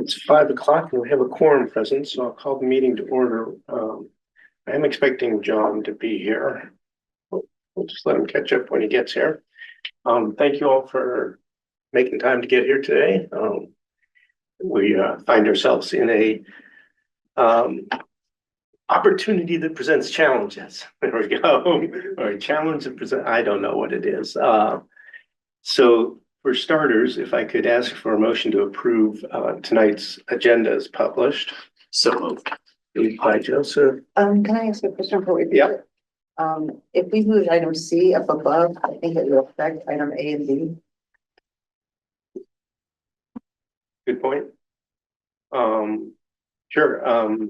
It's 5 o'clock and we have a quorum present, so I'll call the meeting to order. I am expecting John to be here. We'll just let him catch up when he gets here. Thank you all for making time to get here today. We find ourselves in a opportunity that presents challenges. There we go. Or a challenge that presents, I don't know what it is. So for starters, if I could ask for a motion to approve tonight's agenda as published. So moved. Moved by Joseph. Can I ask a question before we do it? If we move item C up above, I think it will affect item A and B. Good point. Sure.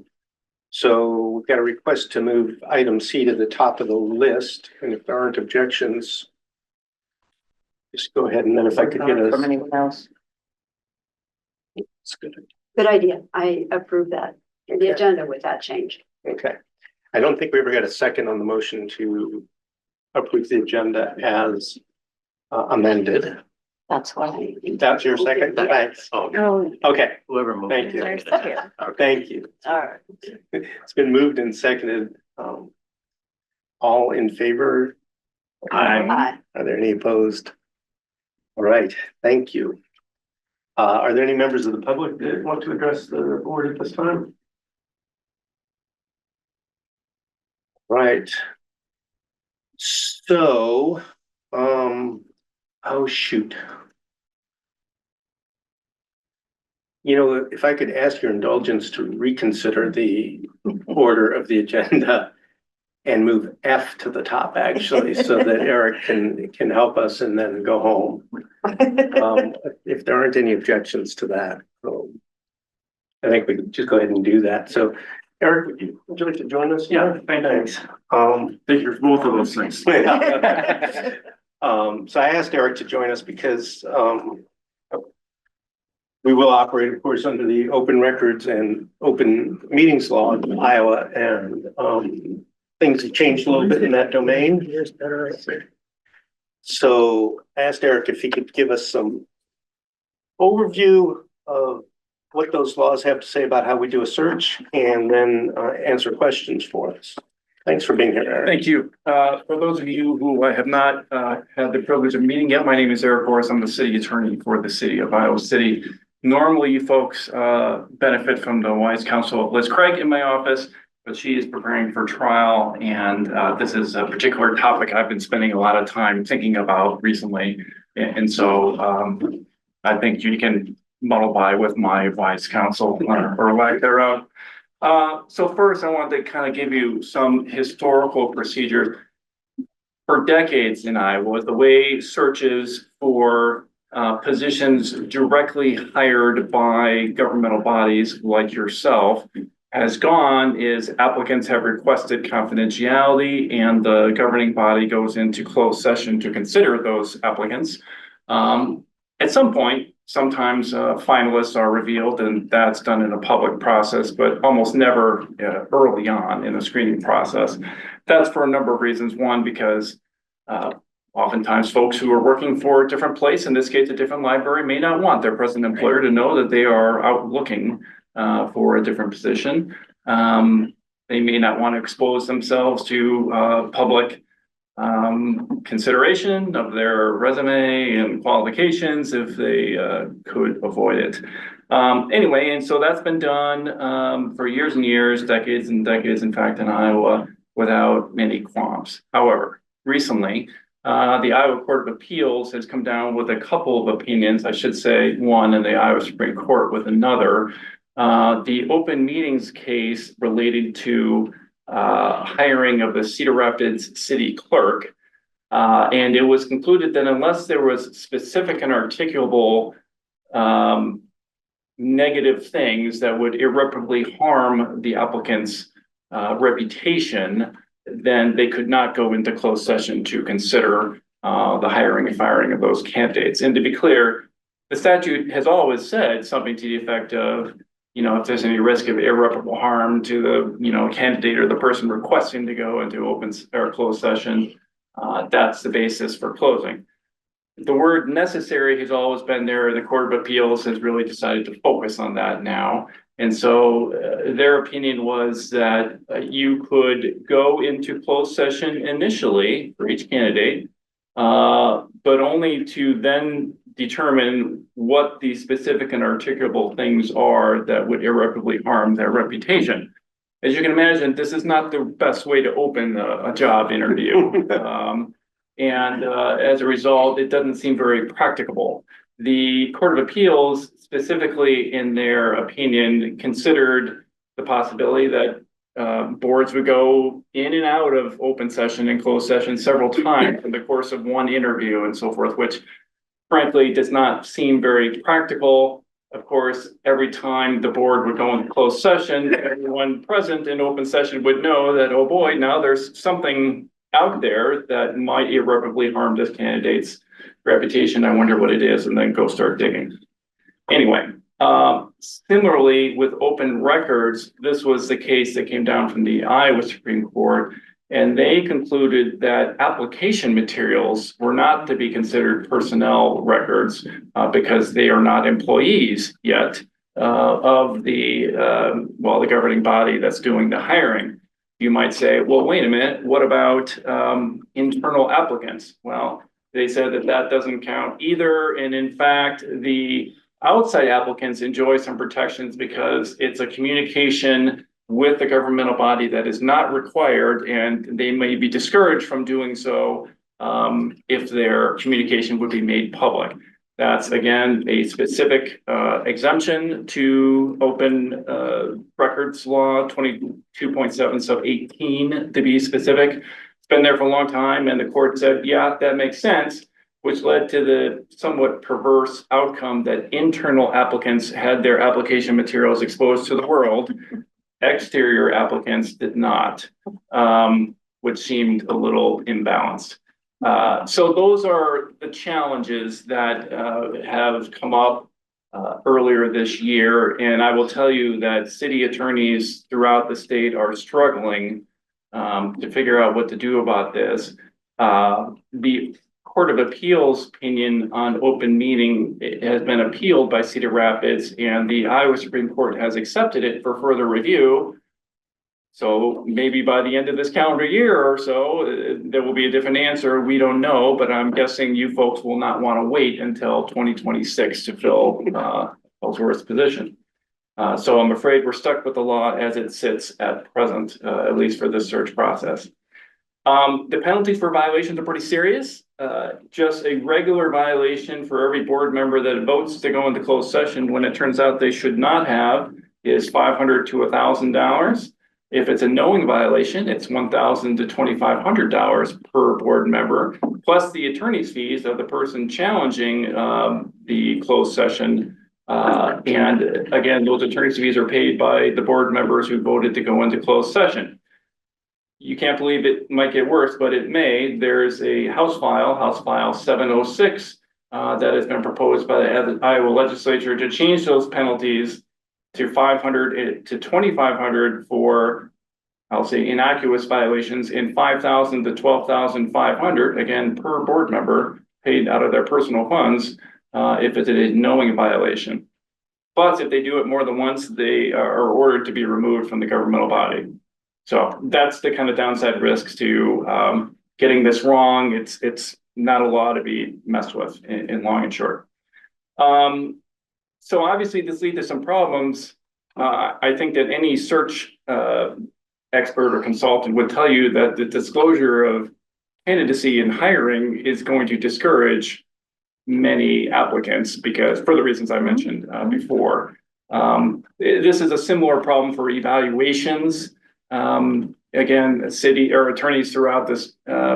So we've got a request to move item C to the top of the list, and if there aren't objections, just go ahead, and then if I could get from anyone else. It's good. Good idea. I approve that. The agenda with that change. Okay. I don't think we ever got a second on the motion to approve the agenda as amended. That's why. That's your second? Thanks. Oh, Okay. Whoever moved. Thank you. here. Thank you. All right. It's been moved and seconded. All in favor? Aye. Are there any opposed? All right, thank you. Are there any members of the public that want to address the board at this time? Right. So, oh shoot. You know, if I could ask your indulgence to reconsider the order of the agenda and move F to the top, actually, so that Eric can help us and then go home. If there aren't any objections to that, I think we can just go ahead and do that. So, Eric, would you like to join us? Yeah, thanks. Thank you for both of those things. So I asked Eric to join us because we will operate, of course, under the open records and open meetings law in Iowa, and things have changed a little bit in that domain. So I asked Eric if he could give us some overview of what those laws have to say about how we do a search, and then answer questions for us. Thanks for being here, Eric. Thank you. For those of you who I have not had the privilege of meeting yet, my name is Eric Morris. I'm the city attorney for the city of Iowa City. Normally, you folks benefit from the wise counsel of Liz Craig in my office, but she is preparing for trial, and this is a particular topic I've been spending a lot of time thinking about recently. And so I think you can muddle by with my wise counsel or lack thereof. So first, I wanted to kind of give you some historical procedures. For decades in Iowa, the way searches for positions directly hired by governmental bodies like yourself has gone is applicants have requested confidentiality, and the governing body goes into closed session to consider those applicants. At some point, sometimes finalists are revealed, and that's done in a public process, but almost never early on in the screening process. That's for a number of reasons. One, because oftentimes folks who are working for a different place, in this case, a different library, may not want their present employer to know that they are out looking for a different position. They may not want to expose themselves to public consideration of their resume and qualifications if they could avoid it. Anyway, and so that's been done for years and years, decades and decades, in fact, in Iowa, without many qualms. However, recently, the Iowa Court of Appeals has come down with a couple of opinions, I should say one, and the Iowa Supreme Court with another. The open meetings case related to hiring of the Cedar Rapids city clerk. And it was concluded that unless there was specific and articulable negative things that would irreparably harm the applicant's reputation, then they could not go into closed session to consider the hiring and firing of those candidates. And to be clear, the statute has always said something to the effect of, you know, if there's any risk of irreparable harm to the, you know, candidate or the person requesting to go into open or closed session, that's the basis for closing. The word necessary has always been there. The Court of Appeals has really decided to focus on that now. And so their opinion was that you could go into closed session initially for each candidate, but only to then determine what the specific and articulable things are that would irreparably harm their reputation. As you can imagine, this is not the best way to open a job interview. As a result, it doesn't seem very practicable. The Court of Appeals, specifically in their opinion, considered the possibility that boards would go in and out of open session and closed session several times in the course of one interview and so forth, which frankly does not seem very practical. Of course, every time the board would go into closed session, everyone present in open session would know that, oh boy, now there's something out there that might irreparably harm this candidate's reputation. I wonder what it is, and then go start digging. Anyway, similarly with open records, this was the case that came down from the Iowa Supreme Court, and they concluded that application materials were not to be considered personnel records because they are not employees yet of the governing body that's doing the hiring. You might say, well, wait a minute, what about internal applicants? Well, they said that that doesn't count either. And in fact, the outside applicants enjoy some protections because it's a communication with the governmental body that is not required, and they may be discouraged from doing so if their communication would be made public. That's, again, a specific exemption to open records law 22.7 sub 18 to be specific. It's been there for a long time, and the court said, yeah, that makes sense, which led to the somewhat perverse outcome that internal applicants had their application materials exposed to the world. Exterior applicants did not, which seemed a little imbalanced. So those are the challenges that have come up earlier this year. And I will tell you that city attorneys throughout the state are struggling to figure out what to do about this. The Court of Appeals opinion on open meeting has been appealed by Cedar Rapids, and the Iowa Supreme Court has accepted it for further review. So maybe by the end of this calendar year or so, there will be a different answer. We don't know, but I'm guessing you folks will not want to wait until 2026 to fill Ellsworth's position. So I'm afraid we're stuck with the law as it sits at present, at least for this search process. The penalties for violations are pretty serious. Just a regular violation for every board member that votes to go into closed session when it turns out they should not have is $500 to $1,000. If it's a knowing violation, it's $1,000 to $2,500 per board member, plus the attorney's fees of the person challenging the closed session. And again, those attorney's fees are paid by the board members who voted to go into closed session. You can't believe it might get worse, but it may. There's a House File 706, that has been proposed by the Iowa legislature to change those penalties to $500 to $2,500 for, I'll say, innocuous violations, and $5,000 to $12,500, again, per board member, paid out of their personal funds, if it's a knowing violation. Plus, if they do it more than once, they are ordered to be removed from the governmental body. So that's the kind of downside risks to getting this wrong. It's not a law to be messed with in long and short. So obviously this leads to some problems. I think that any search expert or consultant would tell you that the disclosure of candidacy and hiring is going to discourage many applicants because for the reasons I mentioned before. This is a similar problem for evaluations. Again, city or attorneys throughout this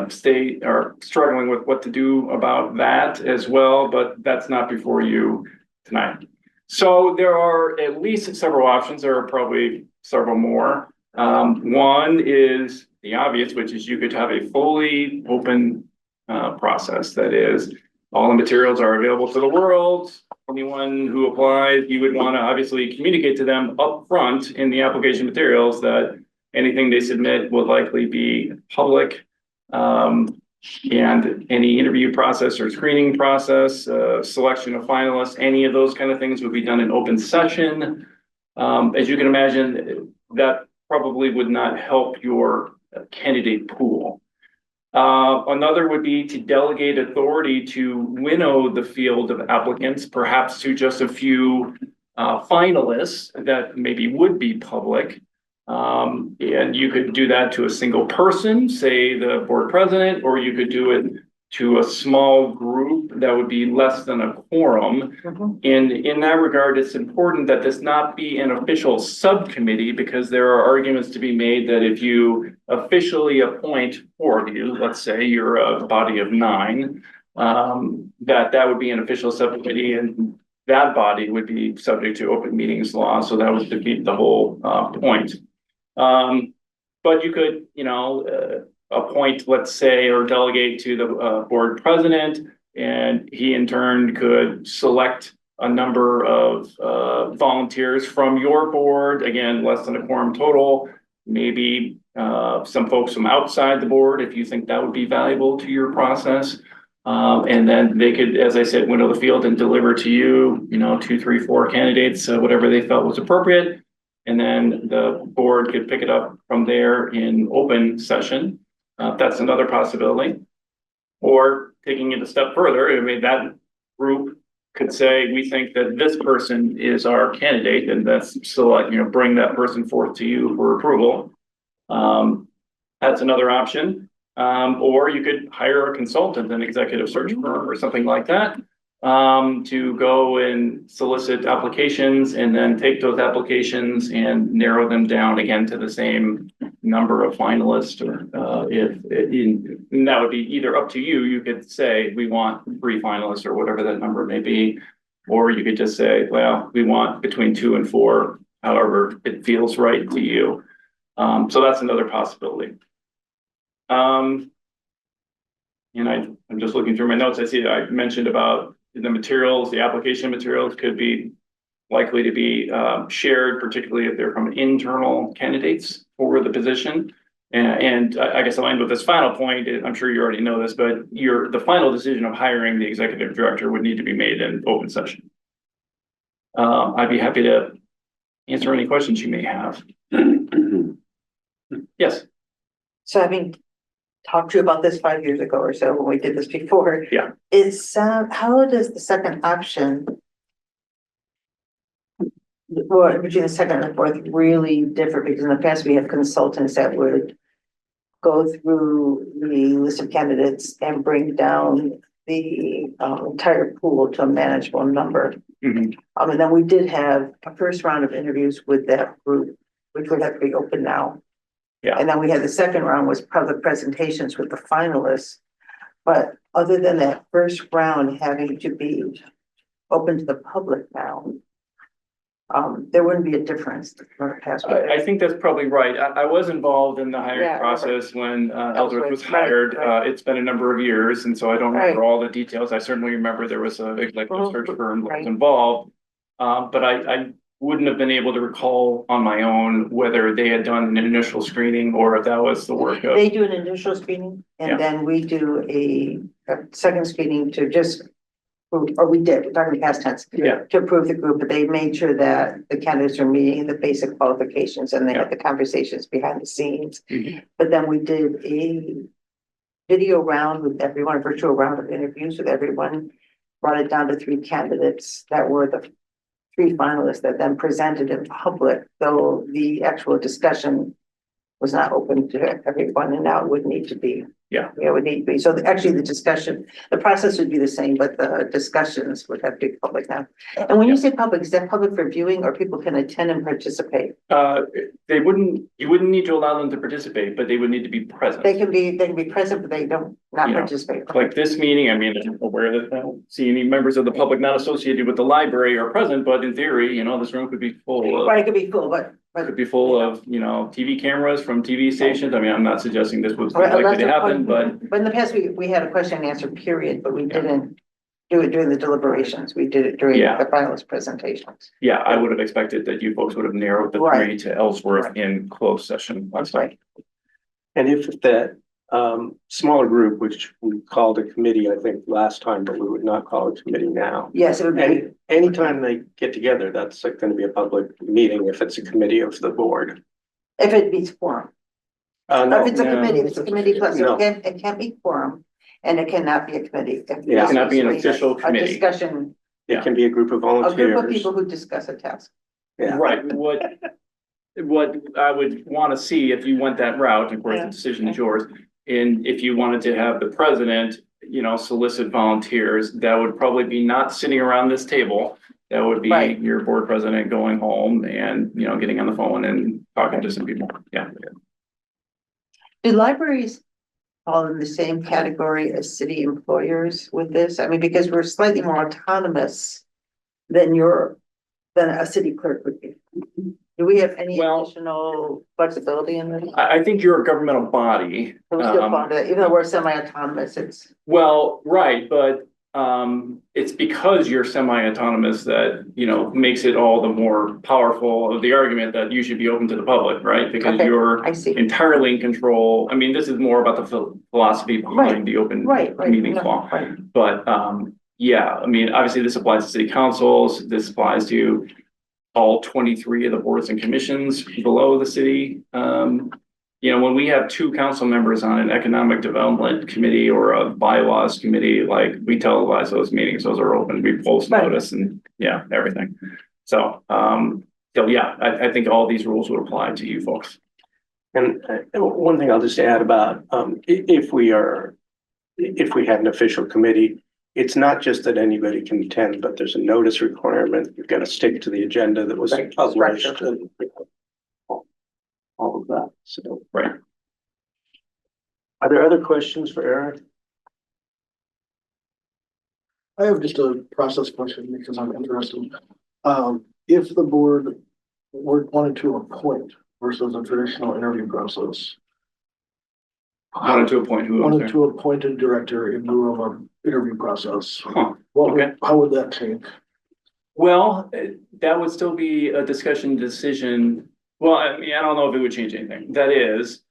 state are struggling with what to do about that as well, but that's not before you tonight. So there are at least several options. There are probably several more. One is the obvious, which is you could have a fully open process. That is, all the materials are available to the world. Anyone who applies, you would want to obviously communicate to them up front in the application materials that anything they submit will likely be public. And any interview process or screening process, selection of finalists, any of those kind of things would be done in open session. As you can imagine, that probably would not help your candidate pool. Another would be to delegate authority to winnow the field of applicants, perhaps to just a few finalists that maybe would be public. And you could do that to a single person, say the board president, or you could do it to a small group that would be less than a quorum. And in that regard, it's important that this not be an official subcommittee, because there are arguments to be made that if you officially appoint 4 of you, let's say you're a body of 9, that would be an official subcommittee, and that body would be subject to open meetings law. So that would defeat the whole point. But you could, appoint, let's say, or delegate to the board president, and he in turn could select a number of volunteers from your board, again, less than a quorum total, maybe some folks from outside the board, if you think that would be valuable to your process. And then they could, as I said, winnow the field and deliver to you, 2, 3, 4 candidates, whatever they felt was appropriate. And then the board could pick it up from there in open session. That's another possibility. Or taking it a step further, that group could say, we think that this person is our candidate, and that's select, bring that person forth to you for approval. That's another option. Or you could hire a consultant, an executive search firm or something like that, to go and solicit applications and then take those applications and narrow them down again to the same number of finalists. Or and that would be either up to you. You could say, we want 3 finalists or whatever that number may be. Or you could just say, well, we want between 2 and 4, however it feels right to you. So that's another possibility. And I'm just looking through my notes. I see that I mentioned about the materials, the application materials could be likely to be shared, particularly if they're from internal candidates for the position. And I guess aligned with this final point, I'm sure you already know this, but the final decision of hiring the executive director would need to be made in open session. I'd be happy to answer any questions you may have. Yes. So having talked to you about this 5 years ago or so when we did this before. Yeah. How does the second option, or between the second and the fourth, really differ? Because in the past we had consultants that would go through the list of candidates and bring down the entire pool to a manageable number. And then we did have a first round of interviews with that group, which would have to be open now. Yeah. And then we had the second round was public presentations with the finalists. But other than that first round having to be open to the public now, there wouldn't be a difference. I think that's probably right. I was involved in the hiring Yeah, process when Ellsworth was Right, hired. right. It's been a number of years, and so I don't remember Right. all the details. I certainly remember there was a executive search firm that was Right. involved. But I wouldn't have been able to recall on my own whether they had done an initial screening or if that was the work of. They do an initial screening Yeah. and then we do a second screening to just, or we did, we're talking past tense. Yeah. To approve the group, but they made sure that the candidates are meeting the basic qualifications and they Yeah. had the conversations behind the scenes. Mhm. But then we did a video round with everyone, a virtual round of interviews with everyone, brought it down to 3 candidates that were the 3 finalists that then presented in public, though the actual discussion was not open to everyone, and now it would need to be. Yeah. Yeah, it would need to be. So actually the discussion, the process would be the same, but the discussions would have to be public now. And when you say public, is that public for viewing or people can attend and participate? You wouldn't need to allow them to participate, but they would need to be present. They can be present, but they don't not You know, participate. Like this meeting, I'm aware that I don't see any members of the public not associated with the library are present, but in theory, this room could be full of. Right, it could be full, but. Could be full of, TV cameras from TV stations. I mean, I'm not suggesting this was Right, likely to happen, but in the past, we had a question and answer period, but we didn't do it during the deliberations. We did it during Yeah. the finalist presentations. yeah, I would have expected that you folks would have narrowed the Right. 3 to Ellsworth in closed session last Right. night. And if that smaller group, which we called a committee, I think, last time, but we would not call it a committee now. Yes, it would be, And anytime they get together, that's like going to be a public meeting if it's a committee of the board. if it meets quorum. No, If it's a no. committee, if it's a committee plus, No. it can't be quorum, and it cannot be a committee. Yeah. It cannot be an It's official a committee. discussion, it can be a group of a group of volunteers. people who discuss a task. Yeah. Right, what I would want to see if you went that route, of course, the decision is yours. And if you wanted to have the president, you know, solicit volunteers, that would probably be not sitting around this table. That would be Right. your board president going home and, you know, getting on the phone and talking to some people, yeah. Do libraries fall in the same category as city employers with this? I mean, because we're slightly more autonomous than than a city clerk would be. Do we have any Well- additional flexibility in this? I think you're a governmental body. We still fall into- even though we're semi-autonomous, it's, Well, right, but it's because you're semi-autonomous that, you know, makes it all the more powerful of the argument that you should be open to the public, right? Because Okay, you're I see. entirely in control. I mean, this is more about the philosophy Right, behind the open right, meetings no, law. right. But yeah, I mean, obviously this applies to city councils, this applies to all 23 of the boards and commissions below the city. You know, when we have two council members on an economic development committee or a bylaws committee, like we televise those meetings, those are open, we post Right. notice and yeah, everything. So, yeah, I think all these rules would apply to you folks. And one thing I'll just add about, if we have an official committee, it's not just that anybody can attend, but there's a notice requirement. You've got to stick to the agenda that was Right, published structure. and all of that. So, Right. are there other questions for Eric? I have just a process question because I'm interested. If the board wanted to appoint versus a traditional interview process. Wanted to appoint who? I'm Wanted sorry. to appoint a director in lieu of an interview process. Huh. What Okay. how would that change? Well, that would still be a discussion decision. Well, I mean, I don't know if it would change anything. That is,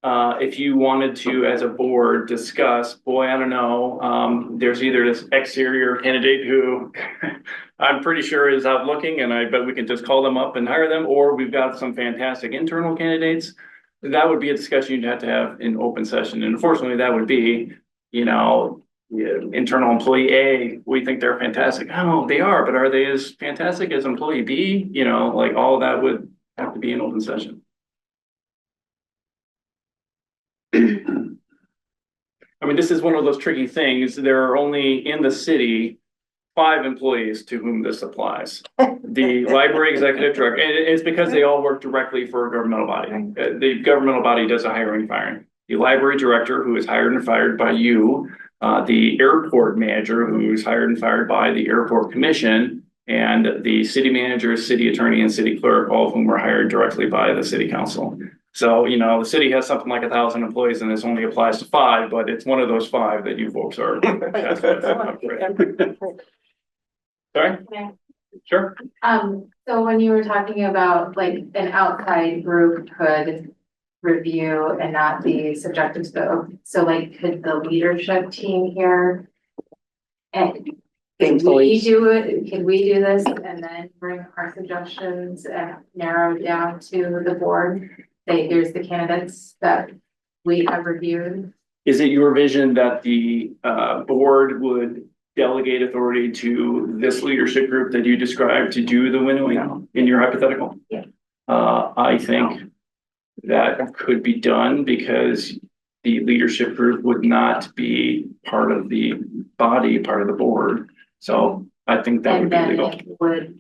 if you wanted to, as a board, discuss, boy, I don't know, there's either this exterior candidate who I'm pretty sure is out looking and I bet we can just call them up and hire them, or we've got some fantastic internal candidates. That would be a discussion you'd have to have in open session. And unfortunately, that would be, you know, internal employee A, we think they're fantastic. Oh, they are, but are they as fantastic as employee B? You know, like all of that would have to be in open session. I mean, this is one of those tricky things. There are only in the city 5 employees to whom this applies. The library executive director, and it's because they all work directly for a governmental body. The governmental body does a hiring and firing. The library director, who is hired and fired by you, the airport manager, who is hired and fired by the airport commission, and the city manager, city attorney, and city clerk, all of whom are hired directly by the city council. So, you know, the city has something like 1,000 employees and this only applies to 5, but it's one of those 5 that you folks are. Sorry? Yeah. Sure. So when you were talking about like an outside group could review and not be subjected to so like could the leadership team here and can we employees. do it, can we do this and then bring our suggestions and narrow it down to the board? Say, here's the candidates that we have reviewed. Is it your vision that the board would delegate authority to this leadership group that you described to do the winnowing in your hypothetical? Yeah. I think that could be done because the leadership group would not be part of the body, part of the board. So I think that would And be then legal. it would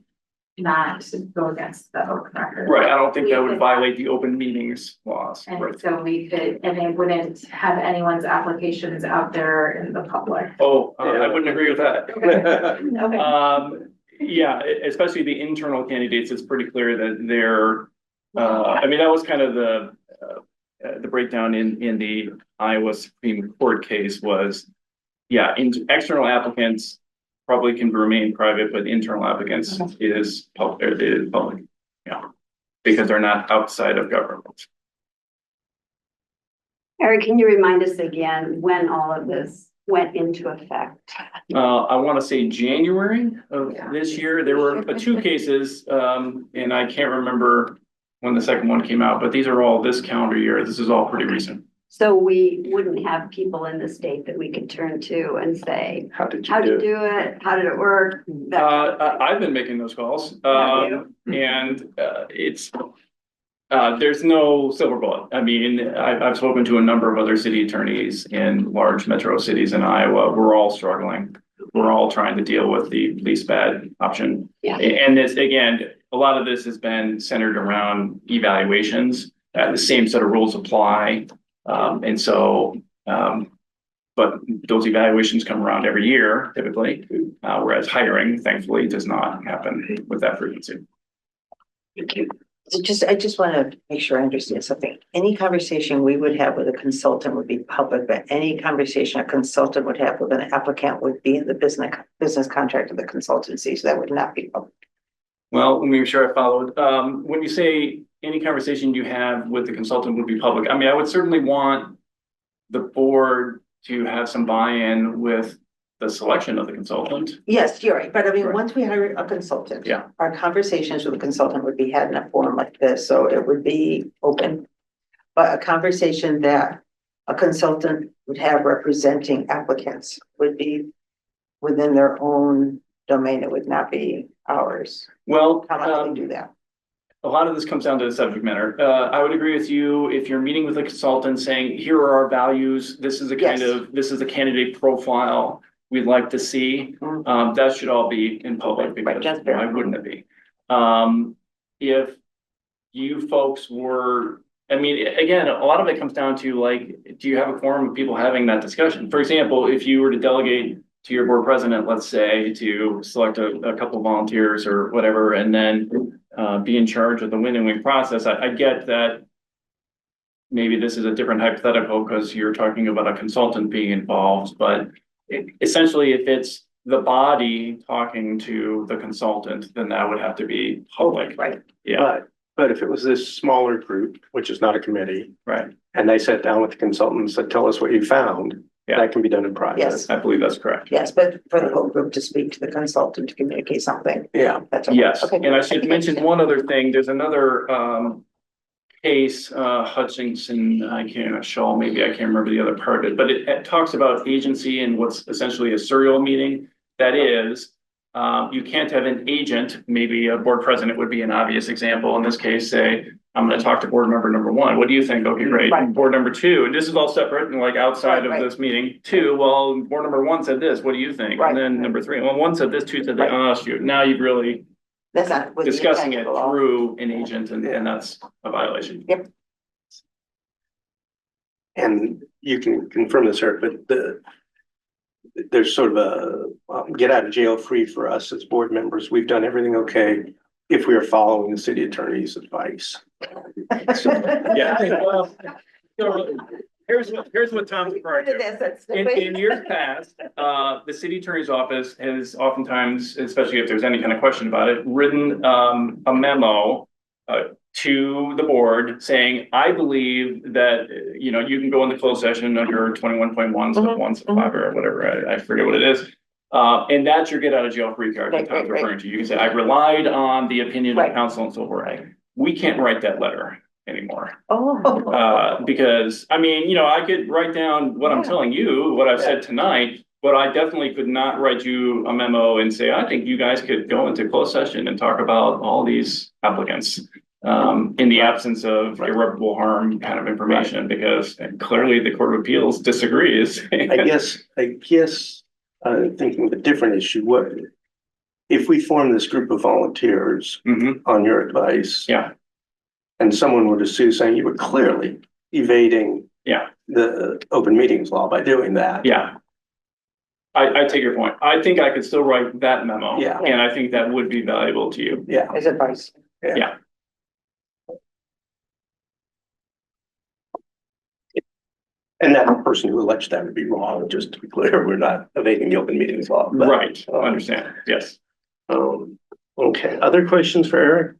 not go against the open record. Right, I don't think that would violate the open meetings laws. And Right. so we could, and it wouldn't have anyone's applications out there in the public. Oh, I wouldn't agree with that. Okay. Yeah, especially the internal candidates, it's pretty clear that they're, I mean, that was kind of the breakdown in the Iowa Supreme Court case was, yeah, external applicants probably can remain private, but internal applicants is public, yeah, because they're not outside of government. Eric, can you remind us again when all of this went into effect? I want to say January of this year. There were two cases, and I can't remember when the second one came out, but these are all this calendar year. This is all pretty recent. So we wouldn't have people in the state that we could turn to and say, How did how you to do it? do it? How did it work? I've been making those calls, and it's there's no silver bullet. I mean, I've spoken to a number of other city attorneys in large metro cities in Iowa. We're all struggling. We're all trying to deal with the least bad option. Yeah. And this, again, a lot of this has been centered around evaluations. The same set of rules apply. And so, but those evaluations come around every year typically, whereas hiring, thankfully, does not happen with that frequency. Thank you. So I just want to make sure I understand something. Any conversation we would have with a consultant would be public, but any conversation a consultant would have with an applicant would be in the business contract of the consultancy, so that would not be public. Well, let me make sure I followed. When you say any conversation you have with the consultant would be public, I mean, I would certainly want the board to have some buy-in with the selection of the consultant. Yes, you're right, but I mean, Right. once we hire a consultant. Yeah. Our conversations with the consultant would be had in a forum like this, so it would be open. But a conversation that a consultant would have representing applicants would be within their own domain, it would not be ours. Well, How might we do that? a lot of this comes down to the subject matter. I would agree with you if you're meeting with a consultant saying, here are our values. This is the kind Yes. of, this is the candidate profile we'd like to see. Mhm. That should all be in public because that's fair. why wouldn't it be? If you folks were, I mean, again, a lot of it comes down to like, do you have a quorum of people having that discussion? For example, if you were to delegate to your board president, let's say, to select a couple volunteers or whatever, and then be in charge of the winnowing process, I get that maybe this is a different hypothetical because you're talking about a consultant being involved, but essentially if it's the body talking to the consultant, then that would have to be public. Right. Yeah, But if it was this smaller group, which is not a committee, right. and they sat down with the consultant and said, tell us what you found, Yeah. that can be done in private. Yes. I believe that's correct. Yes, but for the whole group to speak to the consultant to communicate something, Yeah. that's. okay. Yes, Okay. and I should mention one other thing. There's another case, Hutchinson, Shaw, maybe I can't remember the other part of it, but it talks about agency and what's essentially a serial meeting. That is, you can't have an agent, maybe a board president would be an obvious example in this case, say, I'm going to talk to board member number one. What do you think? Okay, great. Right. Board number two, and this is all separate and like outside Right. of this meeting. Two, well, board number one said this. What do you think? Right. And then number three, well, one said this, two said that. Oh, shoot. Now you've really That's not. with the discussing intent it of the law. through an agent, and that's a violation. And you can confirm this, Eric, but there's sort of a get out of jail free for us as board members. We've done everything okay if we are following the city attorney's advice. Yeah. Well, so here's what Tom's referring to. In years past, the city attorney's office has oftentimes, especially if there's any kind of question about it, written a memo to the board saying, I believe that, you can go into closed session under 21.1, step 1, step 5, or whatever, I forget what it is. And that's your get out of jail free card that Tom's referring to. You can say, I relied on the opinion of counsel and so forth. We can't write that letter anymore. Oh. Because, I mean, I could write down what I'm telling you, what I've said tonight, but I definitely could not write you a memo and say, I think you guys could go into closed session and talk about all these applicants in the absence of irreparable harm kind of information, because clearly the Court of Appeals disagrees. I guess, thinking of a different issue, what if we form this group of volunteers on your advice? Yeah. And someone were to sue saying you were clearly evading the open meetings law by doing that. Yeah. I take your point. I think I could still write that memo. Yeah. And I think that would be valuable to you. Yeah. As advice. Yeah. And that person who alleged that would be wrong, just to be clear, we're not evading the open meetings law. But, Right. Understand. Yes. Okay. Other questions for Eric?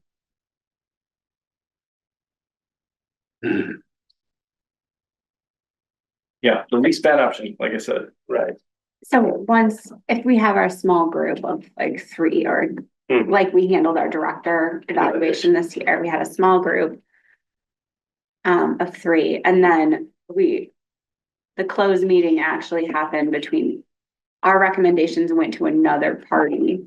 Yeah, the least bad option, like I said. Right. So once, if we have our small group of like three or Hmm. like we handled our director evaluation this year, we had a small group of three, and then the closed meeting actually happened between our recommendations went to another party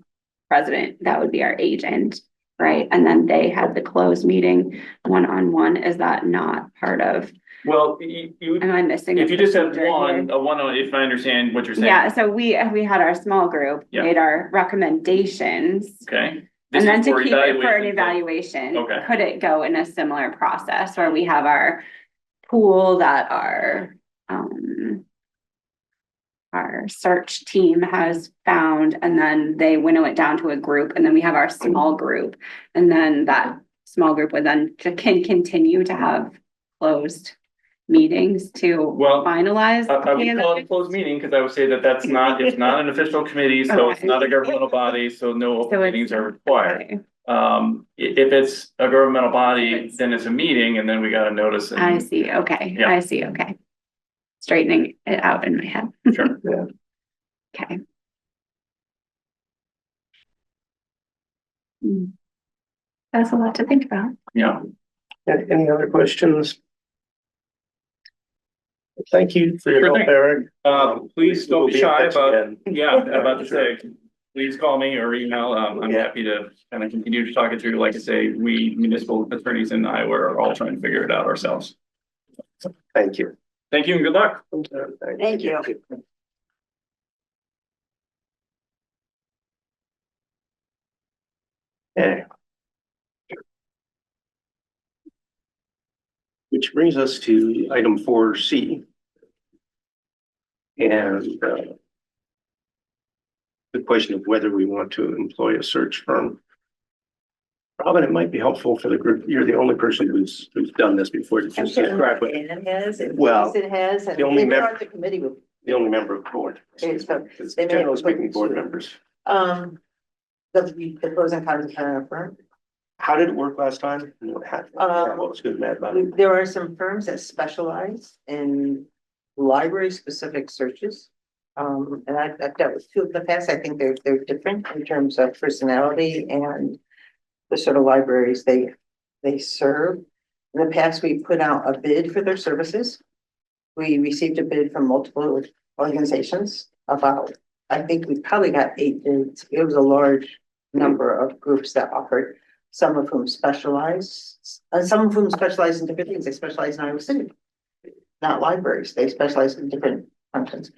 president, that would be our agent, right? And then they had the closed meeting one-on-one. Is that not part of, Well, am I missing? if a you just have procedure one, here? if I understand what you're saying. Yeah, so we had our small group, Yeah. made our recommendations. Okay. This And then is to for keep it for an evaluation. evaluation, Okay. could it go in a similar process where we have our pool that our search team has found, and then they winnow it down to a group, and then we have our small group. And then that small group would then can continue to have closed meetings to Well, finalize. I would call it a candidates. closed meeting because I would say that that's not, it's not an official committee, so it's Okay. not a governmental body, so no So open it's- meetings are required. Okay. If it's a governmental body, then it's a meeting and then we got a notice. I And see, okay, Yeah. I see, okay. Straightening it out in my head. Sure. Okay. Hmm. That's a lot to think about. Yeah. Any other questions? Thank you for your Sure help, thing. Eric. Please don't We'll be in shy touch about, again. yeah, about to Sure. say, please call me or email. I'm Yeah. happy to kind of continue to talk it through. Like I say, we municipal attorneys in Iowa are all trying to figure it out ourselves. Thank you. Thank you and good luck. Thank you. Okay. Which brings us to item 4C. And the question of whether we want to employ a search firm. Robin, it might be helpful for the group. You're the only person who's done this before. To I'm just sure describe what Shannon has, and Well, Jason has, and the only they've been member- on the committee with, the only member of the board. Okay, so Because they may generally have speaking, put board two. members. the pros and cons of hiring a firm. How did it work last time? What was good and bad about it? There are some firms that specialize in library-specific searches. And I've dealt with two in the past. I think they're different in terms of personality and the sort of libraries they serve. In the past, we put out a bid for their services. We received a bid from multiple organizations about, I think we probably got 8 bids. It was a large number of groups that offered, some of whom specialize, and some of whom specialize in different things. They specialize in Iowa City, not libraries. They specialize in different functions.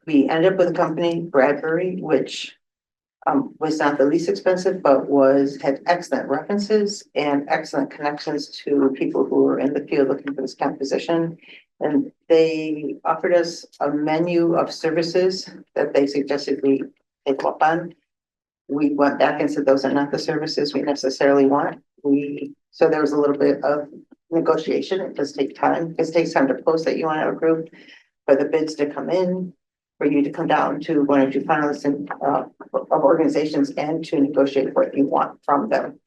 We ended up with a company, Bradbury, which was not the least expensive, but had excellent references and excellent connections to people who were in the field looking for this kind of position. And they offered us a menu of services that they suggested we take up on. We went back and said, those are not the services we necessarily want. So there was a little bit of negotiation. It does take time. It takes time to post that you want to have a group, for the bids to come in, for you to come down to one or two finalists of organizations and to negotiate what you want from them.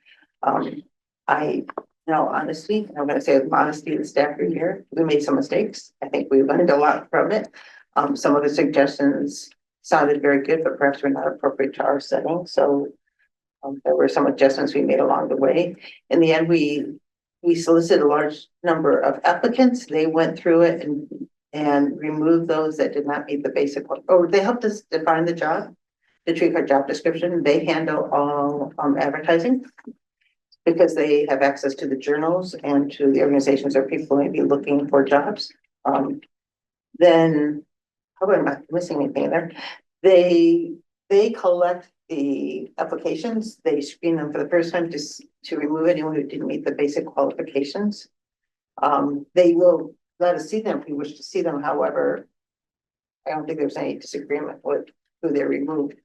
Honestly, I'm going to say with modesty, the staff are here. We made some mistakes. I think we learned a lot from it. Some of the suggestions sounded very good, but perhaps were not appropriate to our setting. So there were some adjustments we made along the way. In the end, we solicited a large number of applicants. They went through it and removed those that did not meet the basic, or they helped us define the job, the tree card job description. They handle all advertising because they have access to the journals and to the organizations or people who may be looking for jobs. Then, probably I'm not missing anything there. They collect the applications. They screen them for the first time to remove anyone who didn't meet the basic qualifications. They will let us see them if we wish to see them. However, I don't think there's any disagreement with who they removed,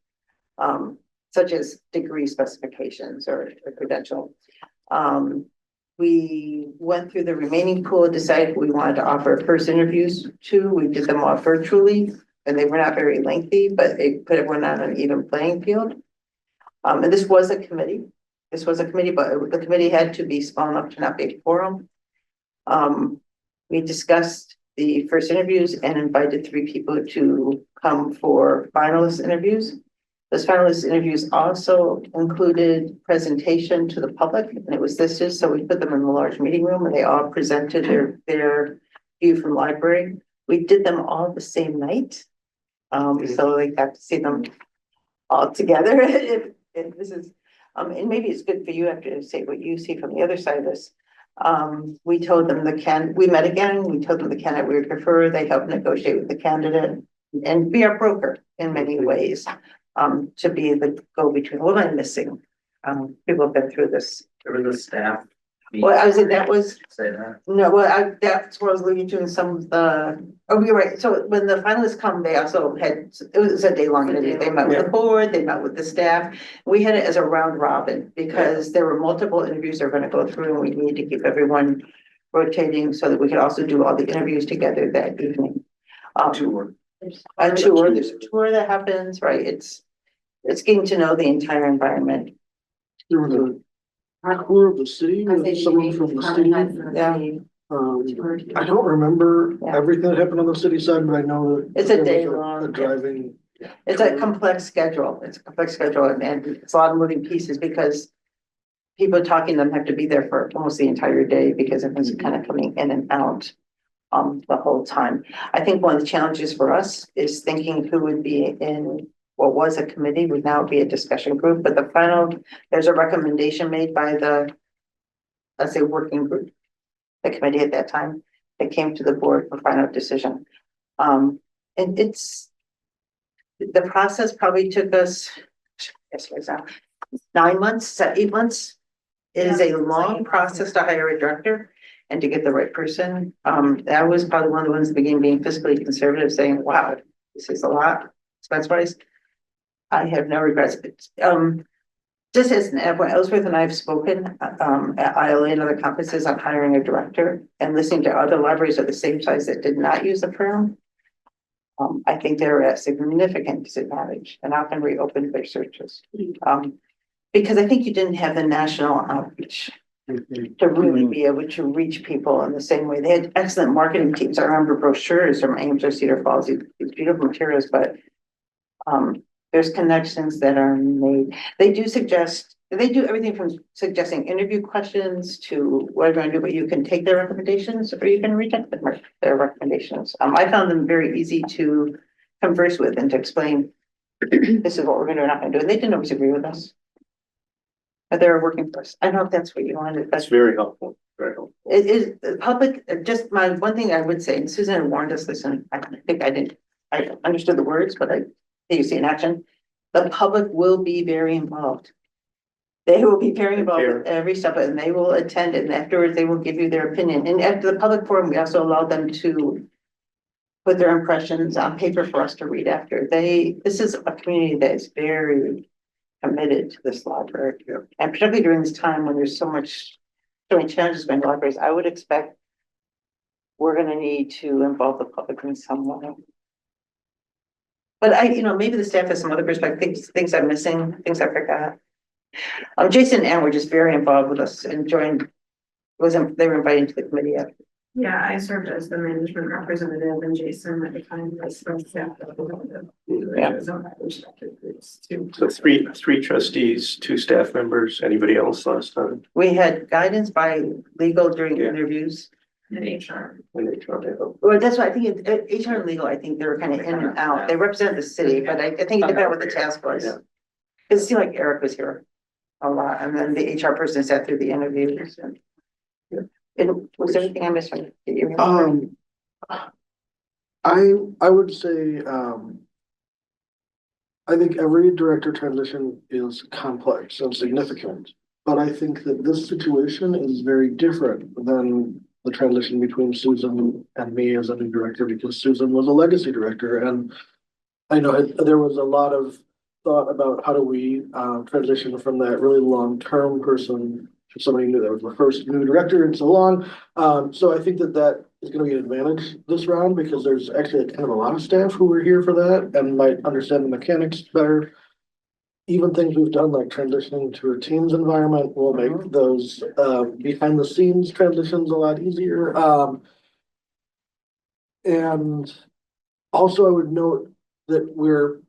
such as degree specifications or credential. We went through the remaining pool, decided we wanted to offer first interviews to. We did them all virtually, and they were not very lengthy, but it put everyone on an even playing field. And this was a committee. But the committee had to be small enough to not be a quorum. We discussed the first interviews and invited 3 people to come for finalist interviews. Those finalist interviews also included presentation to the public, and it was listed, so we put them in the large meeting room and they all presented their view from library. We did them all the same night. So they got to see them all together. If this is, and maybe it's good for you after to say what you see from the other side of this. We told them we met again, we told them the candidate we would prefer, they helped negotiate with the candidate and be our broker in many ways. To be the go-between. What am I missing? People have been through this. There was a staff. Well, that was, Say that. no, well, that's what I was alluding to in some of the, oh, you're right. So when the finalists come, they also had, it was a day-long interview. They met with the board, they met with the staff. We had it as a round robin because there were multiple interviews they're gonna go through and we need to keep everyone rotating so that we could also do all the interviews together that evening. Tour. A tour, there's a tour that happens, right? It's getting to know the entire environment. There was a tour of the city with someone from the city. I don't remember Yeah. everything that happened on the city side, but I know that. It's a there was day-long, A driving. It's a complex schedule. It's a complex schedule and it's a lot of moving pieces because people talking to them have to be there for almost the entire day because everyone's kind of coming in and out the whole time. I think one of the challenges for us is thinking who would be in what was a committee would now be a discussion group, but there's a recommendation made by the, let's say, working group, the committee at that time, that came to the board for final decision. And the process probably took us, 9 months, 8 months. It is a long process to hire a director and to get the right person. That was probably one of the ones at the beginning being fiscally conservative, saying, wow, this is a lot expense wise. I have no regrets. Just as Ellsworth and I have spoken at ILA and other conferences on hiring a director and listening to other libraries of the same size that did not use the firm. I think they're at significant disadvantage and often reopened their searches. Because I think you didn't have the national outreach to really be able to reach people in the same way. They had excellent marketing teams. I remember brochures from Ames or Cedar Falls, these beautiful materials, but there's connections that are made. They do everything from suggesting interview questions to what you're going to do, but you can take their recommendations or you can reject their recommendations. I found them very easy to converse with and to explain, this is what we're going to do, not going to do. And they didn't always agree with us. But they're working for us. I don't know if that's what you wanted. That's very helpful, very helpful. It is the public, just my one thing I would say, and Susan warned us this, and I think I understood the words, but I think you see in action. The public will be very involved. They will be very involved with every step and they will attend and afterwards they will give you their opinion. And after the public forum, we also allow them to put their impressions on paper for us to read after. This is a community that is very committed to this library. Yeah. And particularly during this time when there's so many challenges going to libraries, I would expect we're going to need to involve the public in some way. But maybe the staff has some other perspectives, things I'm missing, things I forgot. Jason and Ann were just very involved with us and joined, they were invited to the committee. Yeah, I served as the management representative and Jason at the time was from staff. Yeah. So three trustees, 2 staff members, anybody else last time? We had guidance by legal during Yeah. interviews. And HR. And they tried to help. Well, that's why I think HR and legal, I think they were kind of in and out. They represent the city, but I think it depended what the task was. Yeah. It seemed like Eric was here a lot, and then the HR person sat through the interviews. Yeah. And was there anything I missed? Did you remember? I would say, I think every director transition is complex and significant, but I think that this situation is very different than the transition between Susan and me as a new director, because Susan was a legacy director, and I know there was a lot of thought about how do we transition from that really long-term person to somebody new. That was the first new director in so long. So I think that is going to be an advantage this round because there's actually kind of a lot of staff who were here for that and might understand the mechanics better. Even things we've done like transitioning to a Teams environment will make those behind the scenes transitions a lot easier. And also I would note that we're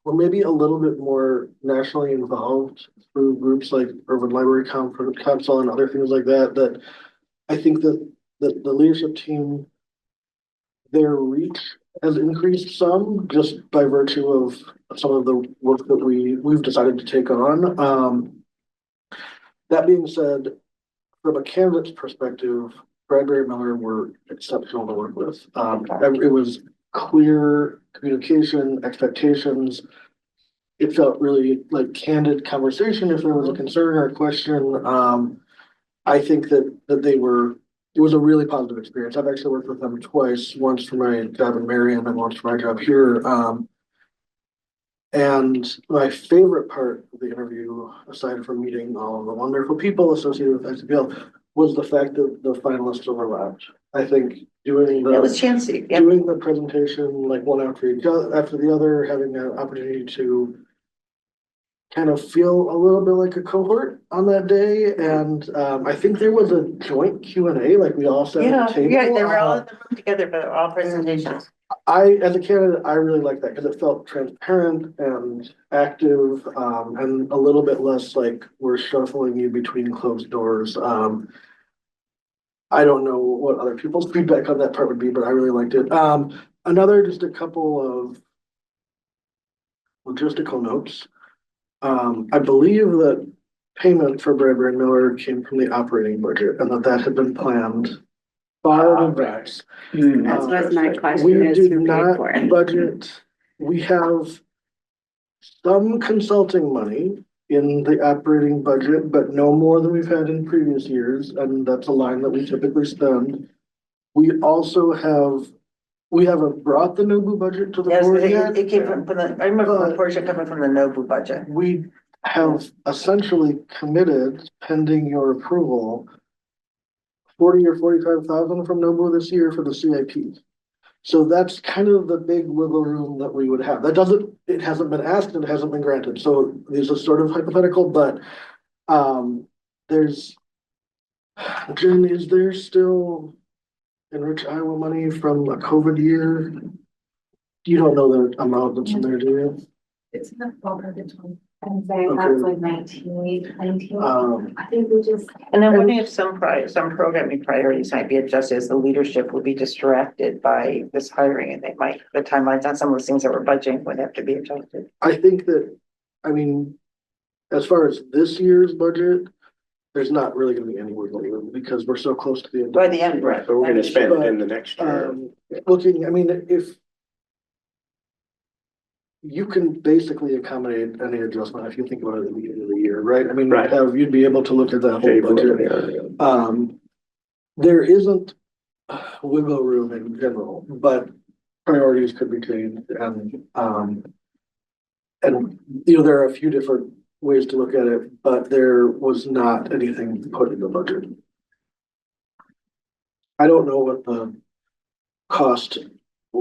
maybe a little bit more nationally involved through groups like Urban Library Council and other things like that, that I think that the leadership team, their reach has increased some just by virtue of some of the work that we've decided to take on. That being said, from a candidate's perspective, Bradbury Miller were exceptional to work with. It was clear communication, expectations. It felt really like candid conversation if there was a concern or a question. I think that it was a really positive experience. I've actually worked with them twice, once for my job in Marion and once for my job here. And my favorite part of the interview, aside from meeting all of the wonderful people associated with ICPL, was the fact that the finalists overlapped. I think doing It was chancy, yeah. doing the presentation like one after the other, having an opportunity to kind of feel a little bit like a cohort on that day. And I think there was a joint Q&A, like we all sat at the table. Yeah, they were all in the room together, but all presentations. As a candidate, I really like that because it felt transparent and active, and a little bit less like we're shuffling you between closed doors. I don't know what other people's feedback on that part would be, but I really liked it. Just a couple of logistical notes. I believe that payment for Bradbury and Miller came from the operating budget and that had been planned far in advance. That was my question, We is did who paid not for it? budget. We have some consulting money in the operating budget, but no more than we've had in previous years, and that's a line that we typically spend. We haven't brought the Nobu budget to the Yes, board yet. it came from the, I remember the portion coming from the Nobu budget. We have essentially committed, pending your approval, 40 or 45,000 from Nobu this year for the CIP. So that's kind of the big wiggle room that we would have. It hasn't been asked and it hasn't been granted. So these are sort of hypothetical, but Jen, is there still Enrich Iowa money from a COVID year? You don't know the amount that's in there, do you? It's in the fall of the 20. And that's like 19. I think we just. And then wondering if some programming priorities might be adjusted as the leadership would be distracted by this hiring and the timelines on some of those things that we're budgeting would have to be adjusted. I think that, as far as this year's budget, there's not really gonna be any wiggle room because we're so close to the end. By the end, right? But we're gonna spend it in the next year. If you can basically accommodate any adjustment if you think about it at the beginning of the year, right? Right. You'd be able to look at that whole budget. There isn't wiggle room in general, but priorities could be changed and there are a few different ways to look at it, but there was not anything put in the budget. I don't know what the cost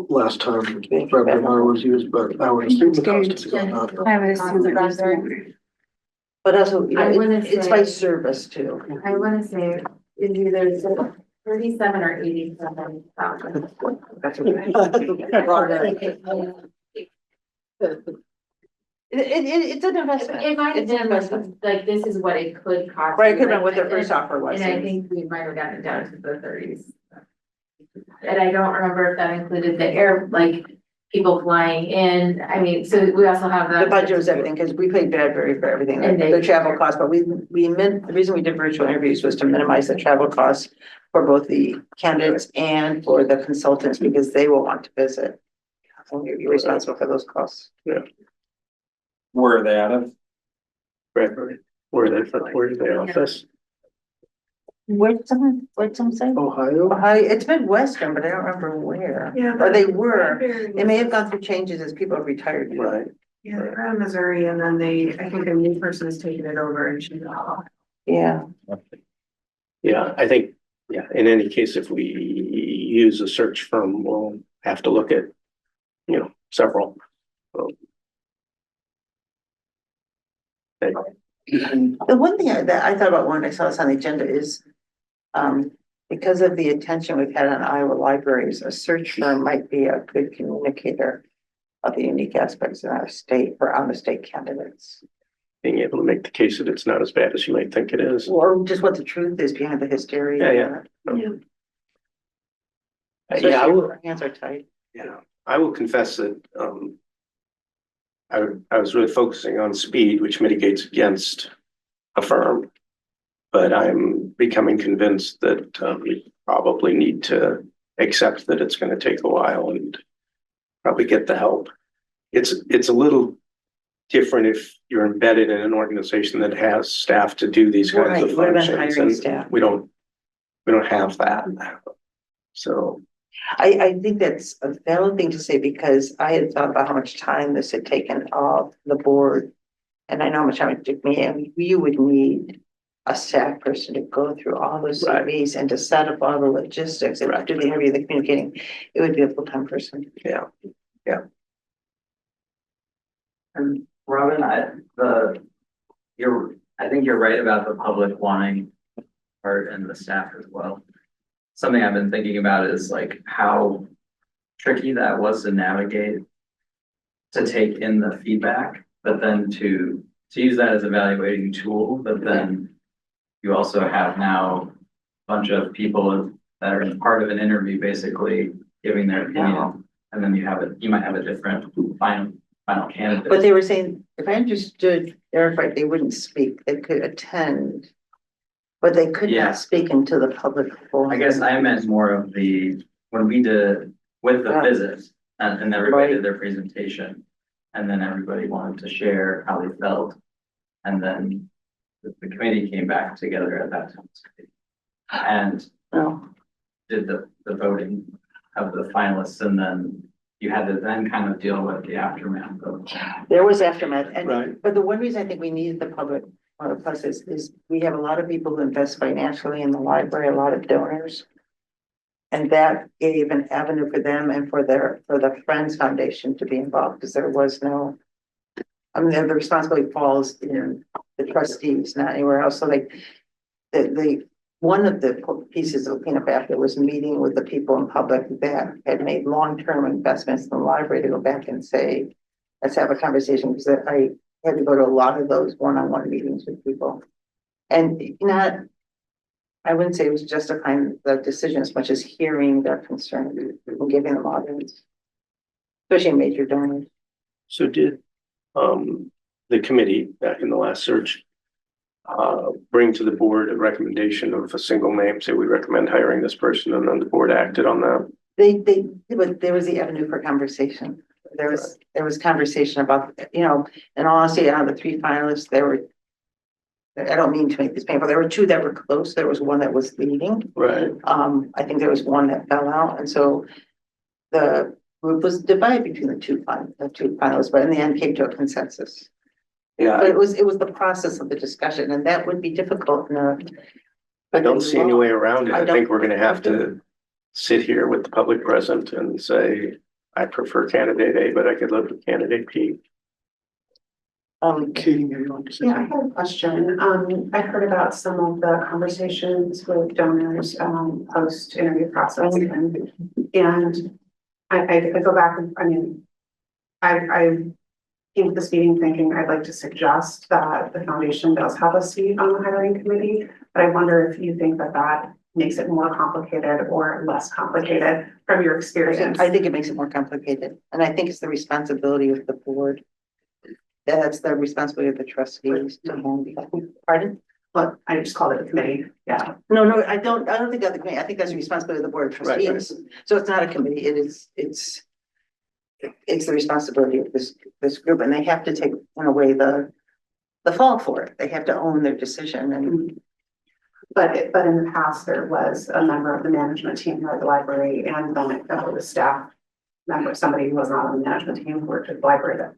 last time Bradbury Miller was used, but I would assume the cost has gone up. I would assume it was more. But also, I wouldn't it's by say- service too. I wanna say it's either 37 or 87,000. That's It's an investment. It might have It's an been investment. like, this is what it could cost. Right, it could have you, been what their and- first offer was. And I think we might have gotten it down to the 30s. And I don't remember if that included people flying in. So we also have that. The budget was everything, because we paid Bradbury for everything, And the travel costs, but the reason we did virtual interviews was to minimize the travel costs for both the candidates and for the consultants, because they will want to visit. So you're responsible for those costs. Where are they out of? Bradbury, where's the office? Where'd someone say? Ohio? It's Midwestern, but I don't remember where. Yeah. Or they were, they may have gone through changes as people have retired. Right. Yeah, they're out of Missouri and then I think a new person has taken it over and she's. Yeah. Yeah, I think, in any case, if we use a search firm, we'll have to look at, several. The one thing that I thought about when I saw this on the agenda is, because of the attention we've had on Iowa libraries, a search firm might be a good communicator of the unique aspects in our state or on the state candidates. Being able to make the case that it's not as bad as you might think it is. Or just what the truth is behind the hysteria. Yeah. Yeah. Especially Yeah, I if will, our hands are tied. yeah, I will confess that, I was really focusing on speed, which mitigates against a firm. But I'm becoming convinced that we probably need to accept that it's going to take a while and probably get the help. It's a little different if you're embedded in an organization that has staff to do these kinds Right, of what about functions, hiring and staff? we don't have that. So I think that's a valid thing to say because I had thought about how much time this had taken off the board. And I know how much time it took me, and you would need a staff person to go through all those Right. CVs and to set up all the logistics and Right. do the interview, the communicating. It would be a full-time person. yeah, And Robin, I think you're right about the public wanting part and the staff as well. Something I've been thinking about is like how tricky that was to navigate, to take in the feedback, but then to use that as an evaluating tool, but then you also have now a bunch of people that are part of an interview, basically giving their opinion, and then you might have a different final candidate. But they were saying, if I understood Eric right, they wouldn't speak, they could attend. But they could Yeah. not speak into the public forum. I guess I meant more of when we did with the Yeah. visit and everybody Right. did their presentation. And then everybody wanted to share how they felt. And then the committee came back together at that time. And No. did the voting of the finalists, and then you had to then kind of deal with the aftermath of. There was aftermath, and, Right. but the one reason I think we needed the public process is we have a lot of people who invest financially in the library, a lot of donors. And that gave an avenue for them and for the Friends Foundation to be involved, because there was no. I mean, the responsibility falls in the trustees, not anywhere else, so like. The one of the pieces of cleanup after was meeting with the people in public that had made long-term investments in the library to go back and say, let's have a conversation, because I had to go to a lot of those one-on-one meetings with people. And I wouldn't say it was justifying the decision as much as hearing their concern and giving them audience, especially major donors. so did the committee in the last search bring to the board a recommendation of a single name, say we recommend hiring this person, and then the board acted on that? But there was the avenue for conversation. There was conversation about, and all honesty, out of the 3 finalists, I don't mean to make this painful, there were 2 that were close. There was one that was leading. Right. I think there was one that fell out, and so the group was divided between the two finalists, but in the end came to a consensus. Yeah, But it was the process of the discussion, and that would be difficult. I don't see any way around it. I I don't- think we're gonna have to sit here with the public present and say, I prefer candidate A, but I could live with candidate B. Katie, maybe you want to say Yeah, I something? have a question. I heard about some of the conversations with donors, post interview process and I go back and, I mean, I came to this meeting thinking I'd like to suggest that the foundation does have a seat on the hiring committee, but I wonder if you think that makes it more complicated or less complicated from your experience. I think it makes it more complicated, and I think it's the responsibility of the board. That's the responsibility of the trustees to handle that. Pardon? But I just called it a committee, yeah. No, I don't think that's the committee. I think that's the responsibility of the board of Right, trustees. So it's not a committee. It's the responsibility of this group, and they have to take, in a way, the fall for it. They have to own their decision. And But in the past, there was a member of the management team at the library, and then it was staff member, somebody who was not on the management team who worked at the library that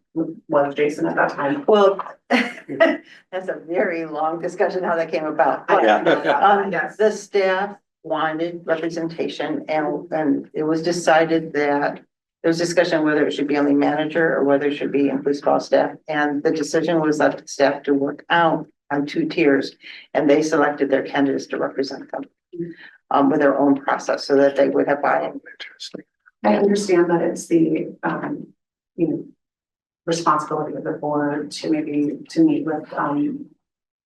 was Jason at that time. well, that's a very long discussion how that came about. But, Yeah. Yes. the staff wanted representation, and it was decided that there was discussion whether it should be only manager or whether it should be inclusive of all staff. And the decision was left to staff to work out on 2 tiers, and they selected their candidates to represent them. with their own process so that they would have buy-in. I understand that it's the, you know, responsibility of the board to meet with,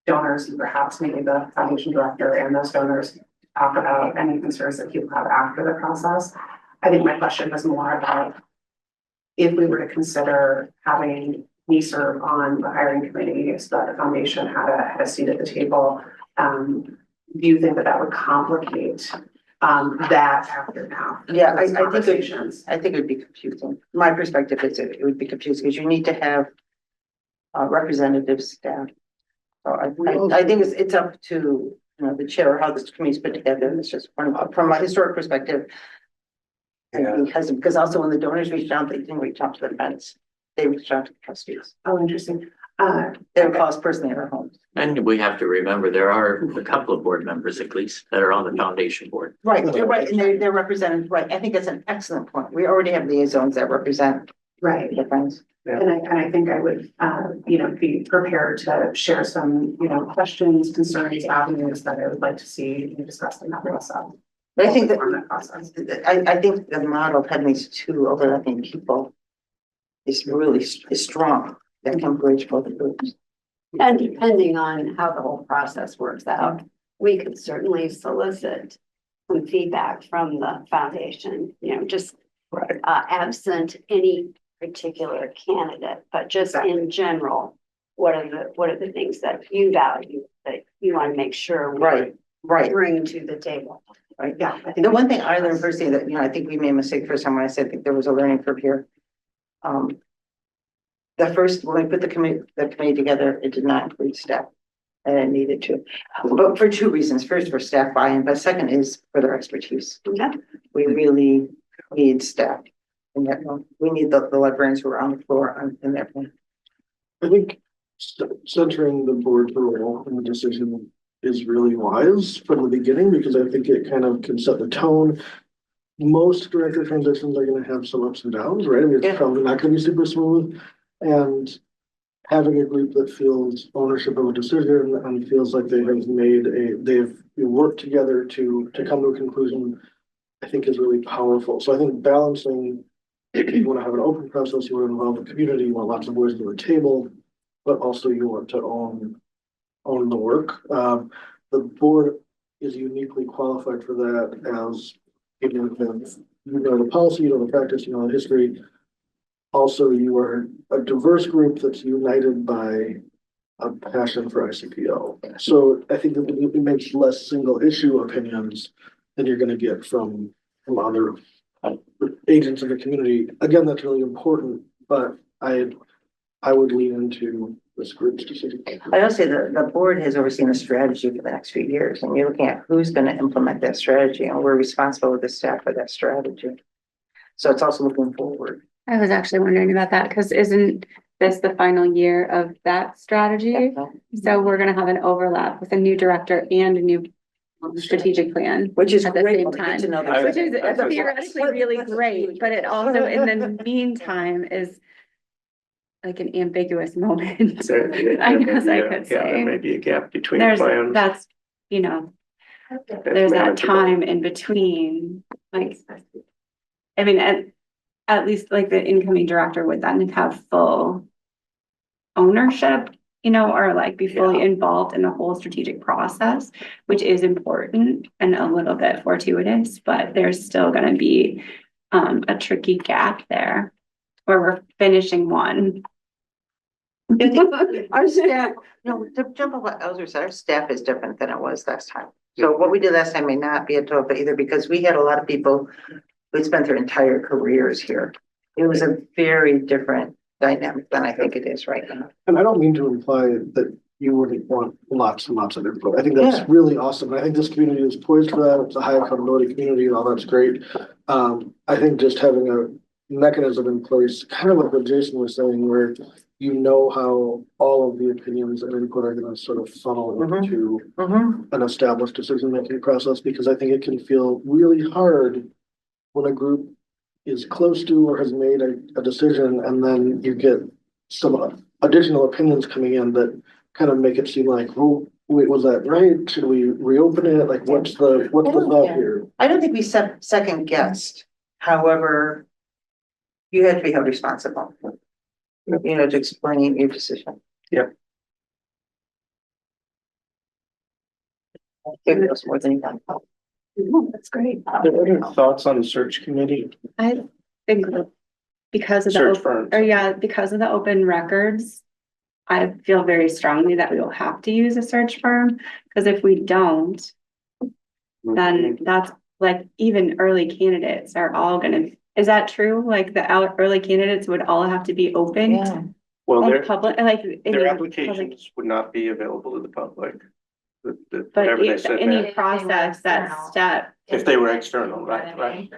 donors and perhaps maybe the foundation director and those donors talk about any concerns that people have after the process. I think my question was more about if we were to consider having me serve on the hiring committee so that the foundation had a seat at the table. Do you think that that would complicate that after now? Yeah, Those I think conversations. I think it would be confusing. My perspective is it would be confusing because you need to have representative staff. So I think it's up to, you know, the chair, how this committee's put together. It's just from my historic perspective. Yeah. Because also when the donors reached out, they didn't reach out to the friends. They reached out to the trustees. Oh, interesting. They were called personally at our homes. And we have to remember, there are a couple of board members at least that are on the foundation board. Right, right, and they're represented, right. I think that's an excellent point. We already have liaisons that represent Right. the friends. And I think I would, you know, be prepared to share some, you know, questions, concerns, avenues that I would like to see discussed in that process. But I think that, On that process. I think the model of having these two overlapping people is really is strong. That can bridge both groups. And depending on how the whole process works out, we could certainly solicit some feedback from the foundation, you know, just Right. absent any particular candidate, but just in general, what are the things that you value that you want to make sure we Right. bring to the table? Right. Yeah, I think. The one thing I learned personally that, you know, I think we made a mistake first time when I said that there was a learning curve here. The first, when we put the committee together, it did not include staff. And it needed to, but for two reasons. First, for staff buy-in, but second is for their expertise. Yeah. We really need staff. And that, we need the librarians who are on the floor in that one. I think centering the board's role in the decision is really wise from the beginning, because I think it kind of can set the tone. Most director transitions are gonna have some ups and downs, right? I mean, Yeah. it's probably not gonna be super smooth. And having a group that feels ownership of a decision and feels like they've worked together to come to a conclusion, I think is really powerful. So I think balancing, you wanna have an open process, you wanna involve the community, you want lots of voices at the table, but also you want to own the work. The board is uniquely qualified for that, as you know the policy, you know the practice, you know the history. Also, you are a diverse group that's united by a passion for ICPO. So I think that it makes less single issue opinions than you're gonna get from other agents of the community. Again, that's really important, but I would lean into this group's decision. I also say the board has overseen the strategy for the next few years, and you're looking at who's going to implement that strategy, and we're responsible with the staff for that strategy. So it's also looking forward. I was actually wondering about that, because isn't this the final year of that strategy? So we're gonna have an overlap with a new director and a new strategic plan. Which is At the great same when we get time. to know the Which is strategy. theoretically really great, but it also in the meantime is like an ambiguous moment. I guess I could Yeah, there say. may be a gap between There's, plans. that's, you know, That's there's that manageable. time in between, like, I mean, at least like the incoming director would then have full ownership, you know, or like be fully involved in the whole strategic process, which is important and a little bit fortuitous, but there's still gonna be a tricky gap there where we're finishing one. Our staff, to jump on what Elder said, our staff is different than it was last time. So what we did last time may not be a total either, because we had a lot of people who spent their entire careers here. It was a very different dynamic than I think it is right now. And I don't mean to imply that you wouldn't want lots and lots of input. I think that's Yeah. really awesome. I think this community is poised for that. It's a high accountability community and all that's great. I think just having a mechanism in place, kind of like what Jason was saying, where you know how all of the opinions and input are gonna sort of funnel into an established decision-making process, because I think it can feel really hard when a group is close to or has made a decision, and then you get some additional opinions coming in that kind of make it seem like, oh, wait, was that right? Should we reopen it? Like, what's the thought here? I don't think we second guessed, however, you had to be held responsible. You know, to explain your decision. Yep. It was more than that. That's great. Are there other thoughts on the search committee? I think because of the, Search firms. because of the open records, I feel very strongly that we will have to use a search firm, because if we don't, then that's like even early candidates are all gonna, is that true? Like the early candidates would all have to be open? Yeah. Well, Like their, public, like. their any applications would not be available to the public. But Whatever they said any there. process, that step. If they were external, right. And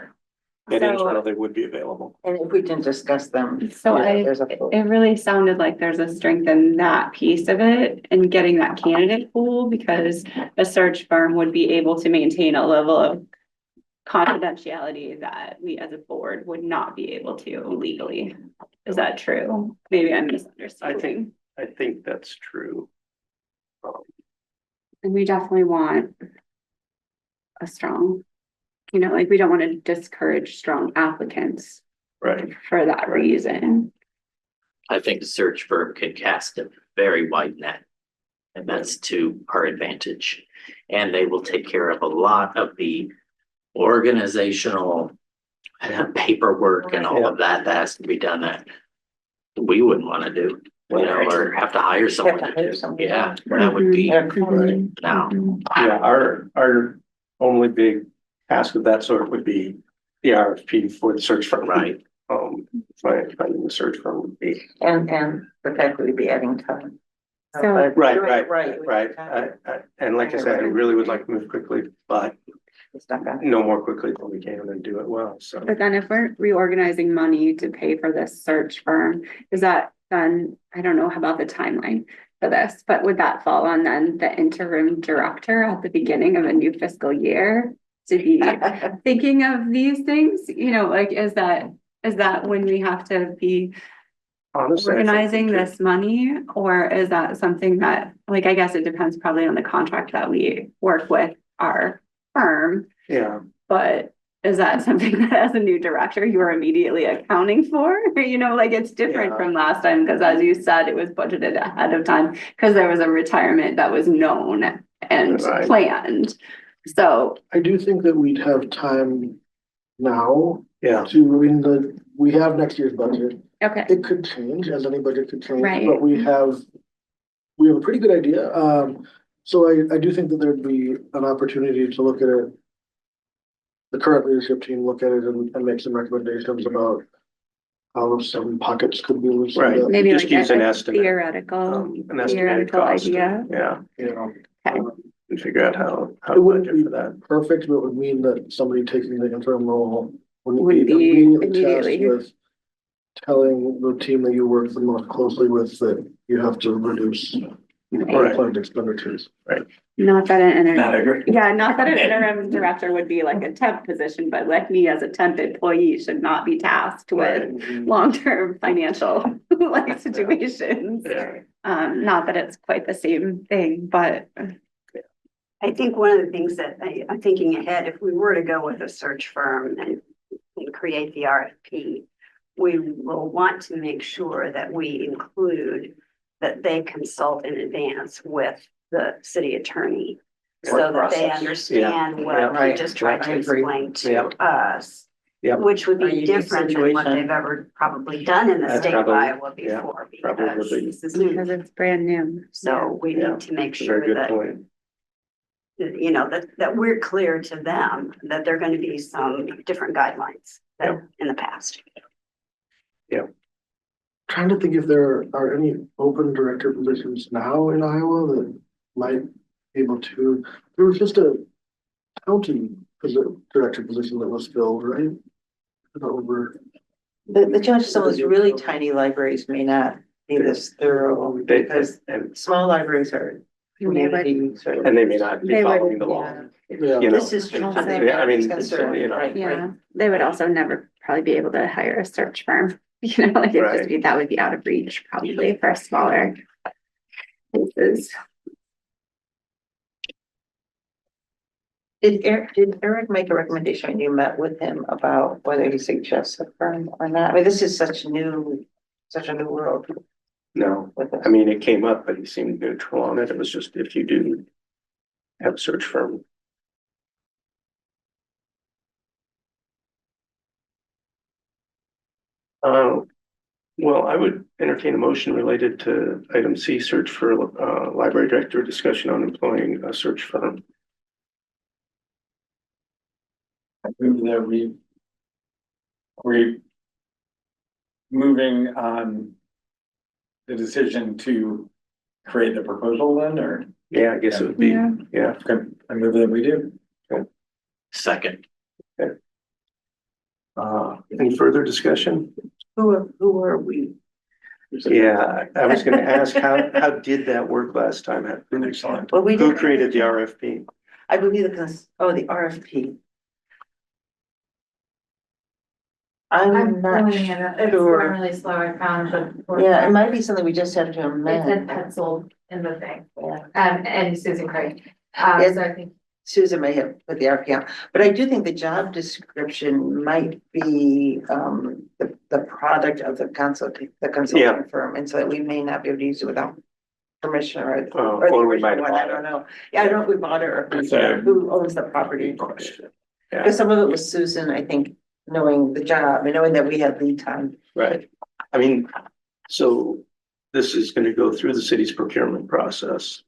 So- internal, they would be available. And if we didn't discuss them. So yeah, there's a. it really sounded like there's a strength in that piece of it and getting that candidate pool, because a search firm would be able to maintain a level of confidentiality that we as a board would not be able to legally. Is that true? Maybe I'm misunderstanding. I think that's true. And we definitely want a strong, like we don't want to discourage strong applicants Right. for that reason. I think the search firm can cast a very wide net. And that's to our advantage. And they will take care of a lot of the organizational paperwork and all of that has to be done that we wouldn't want to do, or have to hire someone to do. Yeah, that would be now. Yeah, our only big task of that sort would be the RFP for the search firm. Right. Finding the search firm would be. And the fact that we'd be adding time. So- But- Right. And like I said, I really would like to move quickly, but It's not gonna- no more quickly than we can and do it well, so. But then if we're reorganizing money to pay for this search firm, is that then, I don't know about the timeline for this, but would that fall on then the interim director at the beginning of a new fiscal year to be thinking of these things? Like, is that when we have to be Honestly, I think organizing we could- this money? Or is that something that, like, I guess it depends probably on the contract that we work with our firm, Yeah, but is that something that as a new director, you are immediately accounting for? Like it's different Yeah. from last time, because as you said, it was budgeted ahead of time, because there was a retirement that was known and Right. planned. So, I do think that we'd have time now yeah, we have next year's budget. okay, It could change, as any budget could change, Right. but we have a pretty good idea. So I do think that there'd be an opportunity to look at it. The current leadership team look at it and make some recommendations about how some pockets could be loosened Right. up. maybe Just like use an a estimate, theoretical, an estimated theoretical cost. idea. Yeah, Okay. and figure out how It to wouldn't budget be for that. perfect, but it would mean that somebody taking the interim role Wouldn't wouldn't be be immediately immediately. tasked with telling the team that you work the most closely with that you have to reduce Right. planned expenditures. Not that an I interim, agree. yeah, not that an interim director would be like a temp position, but like me as a temp employee should not be tasked with long-term financial like situations. Yeah. Not that it's quite the same thing, but I think one of the things that I'm thinking ahead, if we were to go with a search firm and create the RFP, we will want to make sure that we include that they consult in advance with the city attorney so that they understand what we Right. just tried to I agree. explain to Yeah. us. Yeah. Which would A be unique different than what situation. they've ever probably done in the That's state of probably- Iowa yeah, before, probably would because be. this is new. because it's brand new. So we Yeah. need to make It's a very sure good that, point. that we're clear to them that there are going to be some different guidelines than in the past. Trying to think if there are any open director positions now in Iowa that might be able to, there was just a county director position that was filled, right? I don't remember. The challenge is some of those really tiny libraries may not be this thorough because And small libraries are community sort of. they may not be They would- following the law. Yeah. You know. This is true. Yeah, I mean, Concern, you know. right, Yeah, they would also never probably be able to hire a search firm, like it'd just be, that would be out of reach probably for a smaller. places. is. Did Eric make a recommendation when you met with him about whether he suggests a firm or not? I mean, this is such a new world No, with it. I mean, it came up, but he seemed neutral on it. It was just if you do have a search firm. Well, I would entertain a motion related to item C, search for library director, discussion on employing a search firm. That we moving on the decision to create the proposal then, or? Yeah, I guess it would be, Yeah. yeah. Okay, I move that we do. Second. Any further discussion? Who are we? Yeah, I was gonna ask, how did that work last time? Excellent. Well, we Who did. created the RFP? I believe the RFP. I'm not filling in, it's been sure. really slow, I found the. Yeah, it might be something we just had to It said amend. penciled in the thing, Yeah. and Susan Craig, Yes. so I think. Susan may have put the RFP on, but I do think the job description might be the product of the consulting firm, and so that we may not be able to use it without permission or the Or we might original have one, I bought it. don't know. Yeah, I don't know if we bought it or who owns the property. Question. Because some of it was Susan, I think, knowing the job and knowing that we had lead time. Right. I mean, so this is gonna go through the city's procurement process,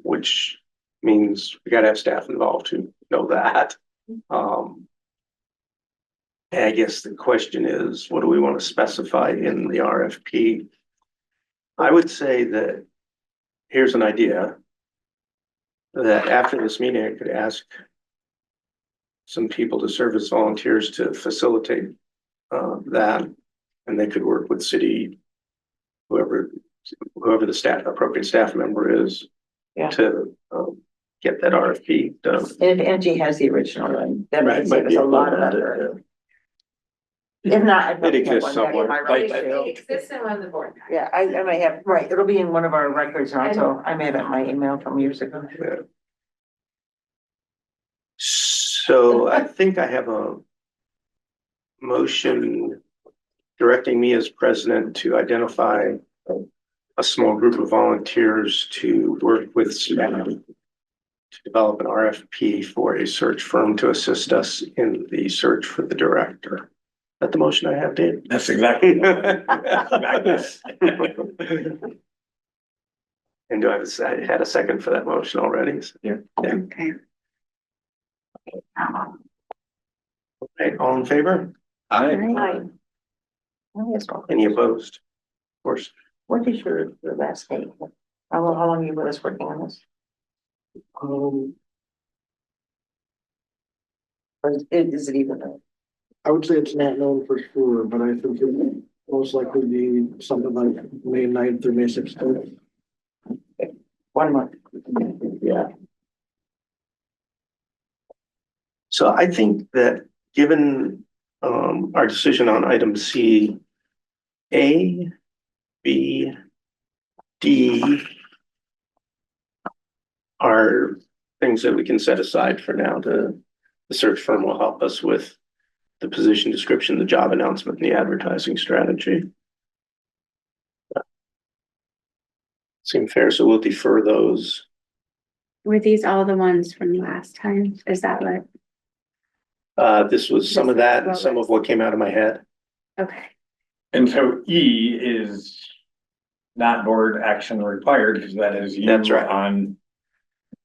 which means we gotta have staff involved to know that. And I guess the question is, what do we want to specify in the RFP? I would say that, here's an idea, that after this meeting, I could ask some people to serve as volunteers to facilitate that, and they could work with city, whoever the appropriate staff member is, Yeah. to get that RFP done. And if Angie has the original one, that might save us be a lot of uploaded, effort. If not, I probably have exists one back in my somewhere. records too. It exists in one of the board. Yeah, I may have, right, it'll be in one of our records, and also I may have it in my email from years ago. Yeah. So I think I have a motion directing me as president to identify a small group of volunteers to work with staff to develop an RFP for a search firm to assist us in the search for the director. Is that the motion I have, Dave? That's exactly. And do I had a second for that motion already? Yeah. Okay. Right, all in favor? Right. Oh, yes, well, Any opposed? Of course. what is your last name? How long are you with us working on this? Or is it even? I would say it's not known for sure, but I think it would most likely be something like May 9th or May 16th. 1 month. Yeah. So I think that given our decision on item C, A, B, D are things that we can set aside for now. The search firm will help us with the position description, the job announcement, and the advertising strategy. Seem fair, so we'll defer those. Were these all the ones from last time? Is that what? This was some of that and some of what came out of my head. Okay. And so E is not board action required, because that is you That's right. on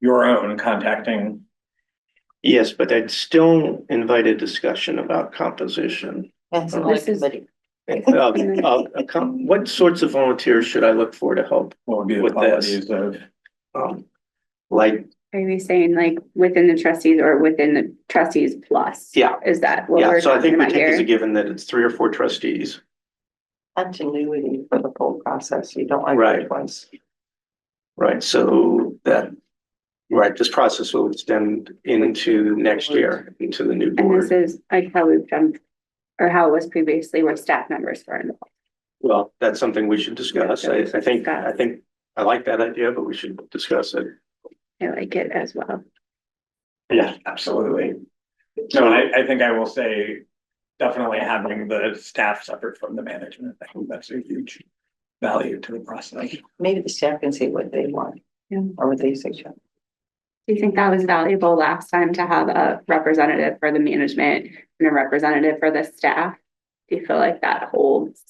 your own contacting. Yes, but I'd still invite a discussion about composition. And some This is- committee. What sorts of volunteers should I look for to help? What would be the With this. qualities of? Like, Are you saying like within the trustees or within the trustees plus? Yeah. Is that what yeah, we're so I talking think we about take as a here? given that it's 3 or 4 trustees. Continuity for the whole process. You don't like Right. it twice. Right, so that, right, this process will extend into next year, into the new And this board. is like how we've done, or how it was previously where staff members were involved. Well, that's something we should discuss. I think I like that idea, but we should discuss it. I like it as well. Yeah, absolutely. No, I think I will say definitely having the staff separate from the management. I think that's a huge value to the process. Maybe the staff can say what they want. Yeah. Or what they suggest. Do you think that was valuable last time to have a representative for the management and a representative for the staff? Do you feel like that holds?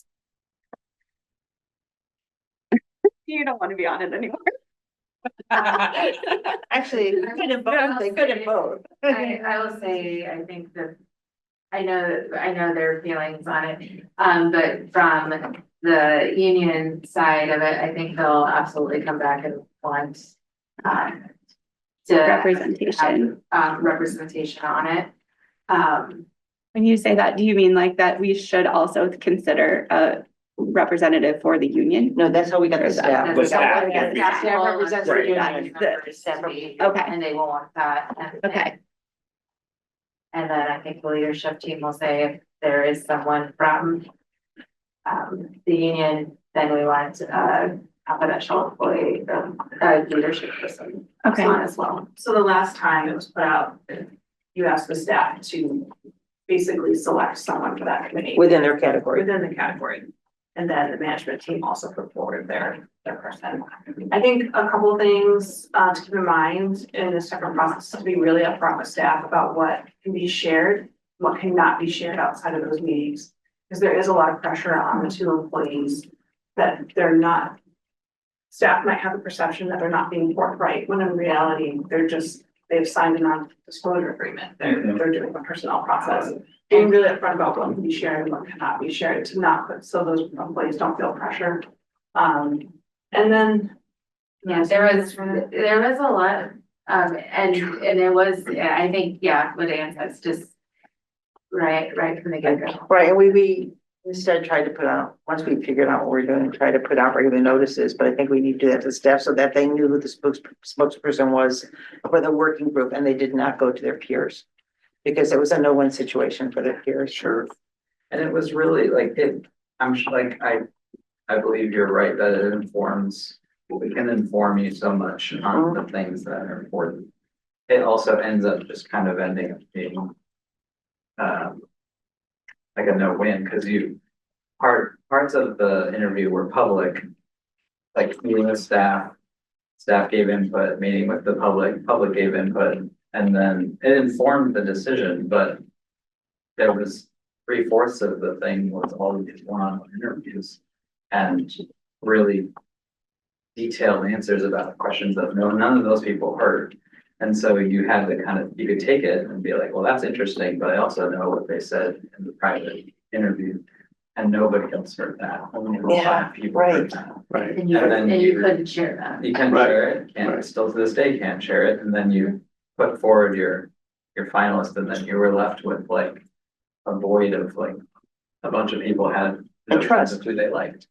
You don't want to be on it anymore. Actually, they could have both, they could have both. I will say, I think that, I know their feelings on it, but from the union side of it, I think they'll absolutely come back and want, to Representation. have, representation on it. When you say that, do you mean like that we should also consider a representative for the union? No, that's how we got the staff. The staff, We got the yeah. staff represents the Right. union. Okay. And they will want that. Okay, And then I think the leadership team will say if there is someone from the union, then we want a confidential employee, leadership person okay. on as well. So the last time it was put out, you asked the staff to basically select someone for that committee Within their category. within the category. And then the management team also put forward their person. I think a couple of things to keep in mind in this separate process is to be really upfront with staff about what can be shared, what cannot be shared outside of those meetings. Because there is a lot of pressure on the two employees that they're not, staff might have the perception that they're not being forthright, when in reality, they've signed a non-disclosure agreement. They're doing a personnel process. Being really upfront about what can be shared and what cannot be shared to not put, so those employees don't feel pressure. And then. Yeah, there was a lot, and it was, I think, yeah, what Ann says, just right from the get-go. Right, and we instead tried to put out, once we figured out what we're doing, try to put out regular notices, but I think we need to do that to staff so that they knew who the spokesperson was for the working group and they did not go to their peers. Because it was a no-win situation for their peers. Sure. And it was really like I'm sure, like, I believe you're right that it informs, it can inform you so much on the things that are important. It also ends up just kind of ending up being like a no-win, because parts of the interview were public, like meeting with staff gave input, meeting with the public gave input, and then it informed the decision, but there was 3/4 of the thing was all these one-on-one interviews and really detailed answers about questions that none of those people heard. And so you had to you could take it and be like, well, that's interesting, but I also know what they said in the private interview. And nobody else heard that. Only about 5 people heard that. Right. And you couldn't share that. You can Right. share it, can't, Right. still to this day can't share it, and then you put forward your finalist, and then you were left with like a void of like a bunch of people had no sense of who they liked.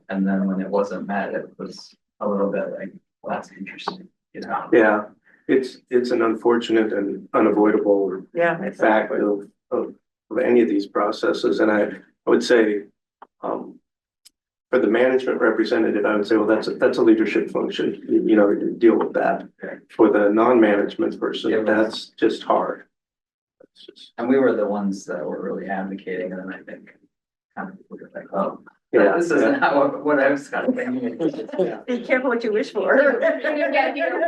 And then when it wasn't met, it was a little bit like, well, that's interesting, you know? Yeah, it's an unfortunate and unavoidable Yeah. fact of any of these processes, and I would say, for the management representative, I would say, well, that's a leadership function, you know, to deal with that. For the non-management person, Yeah. that's just hard. It's just- And we were the ones that were really advocating, and then I think kind of people were like, oh, Yeah, this isn't how what I was kind of thinking. Be careful what you wish for.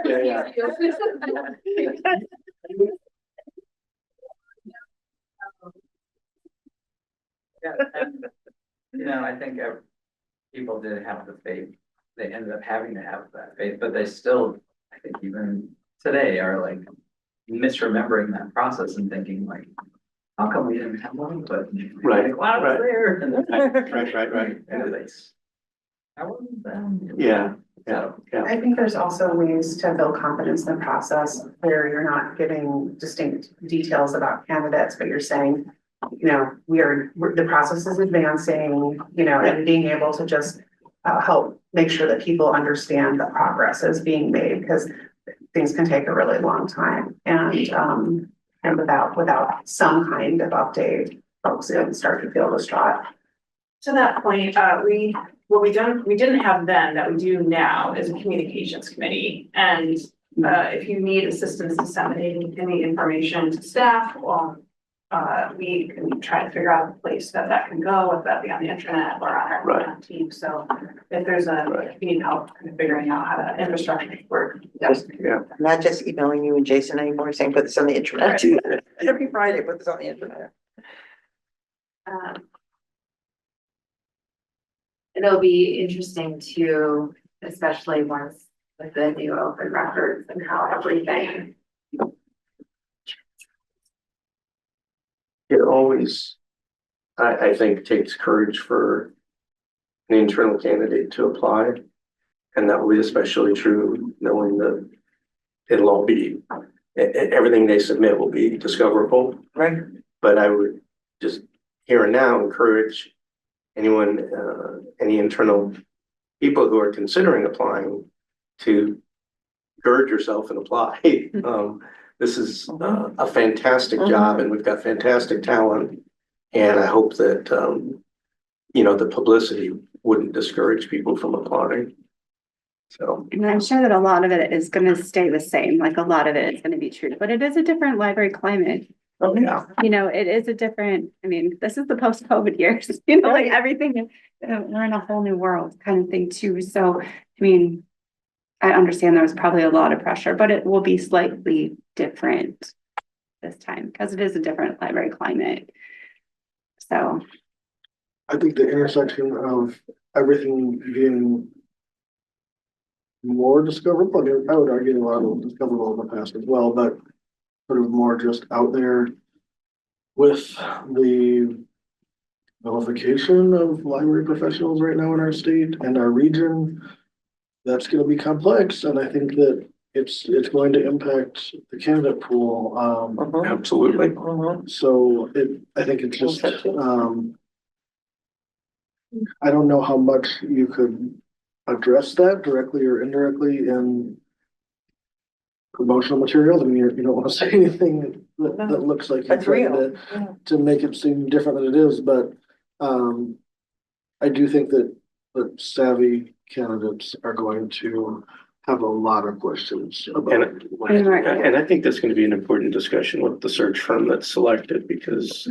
Yeah. Yeah, and, you know, I think people did have the faith. They ended up having to have that faith, but they still, I think even today are like misremembering that process and thinking like, how come we didn't have one? But Right, like, wow, right. was there? And then Right. and it's, I wasn't them. Yeah, So, yeah. I think there's also ways to build confidence in the process where you're not giving distinct details about candidates, but you're saying, you know, the process is advancing, you know, and being able to just help make sure that people understand the progress is being made, because things can take a really long time. And without some kind of update, folks can start to feel distraught. To that point, what we didn't have then that we do now is a communications committee. And if you need assistance disseminating any information to staff, well, we can try to figure out a place that can go, whether that be on the internet or on our team. So if there's if you need help kind of figuring out how to infrastructure work, Yeah. Not just emailing you and Jason anymore, saying put this on the internet too. Every Friday, put this on the internet. It'll be interesting to, especially once with the new open records and how everything. It always, I think, takes courage for an internal candidate to apply. And that will be especially true knowing that it'll all be, everything they submit will be discoverable. Right. But I would just here and now encourage anyone, any internal people who are considering applying to gird yourself and apply. This is a fantastic job and we've got fantastic talent. And I hope that, you know, the publicity wouldn't discourage people from applying. So. And I'm sure that a lot of it is going to stay the same, like a lot of it is going to be true, but it is a different library climate. Oh, yeah. You know, it is a different, I mean, this is the post-COVID years, you know, like everything, we're in a whole new world kind of thing too. So, I mean, I understand there was probably a lot of pressure, but it will be slightly different this time because it is a different library climate. So. I think the intersection of everything being more discoverable, I mean, I would argue a lot of discoverable in the past as well, but sort of more just out there with the vilification of library professionals right now in our state and our region. That's going to be complex, and I think that it's going to impact the candidate pool. Absolutely. So I think it's just I don't know how much you could address that directly or indirectly in promotional materials. I mean, you don't want to say anything that looks like you're trying to make it seem different than it is, but I do think that savvy candidates are going to have a lot of questions about it. And I think that's going to be an important discussion with the search firm that's selected because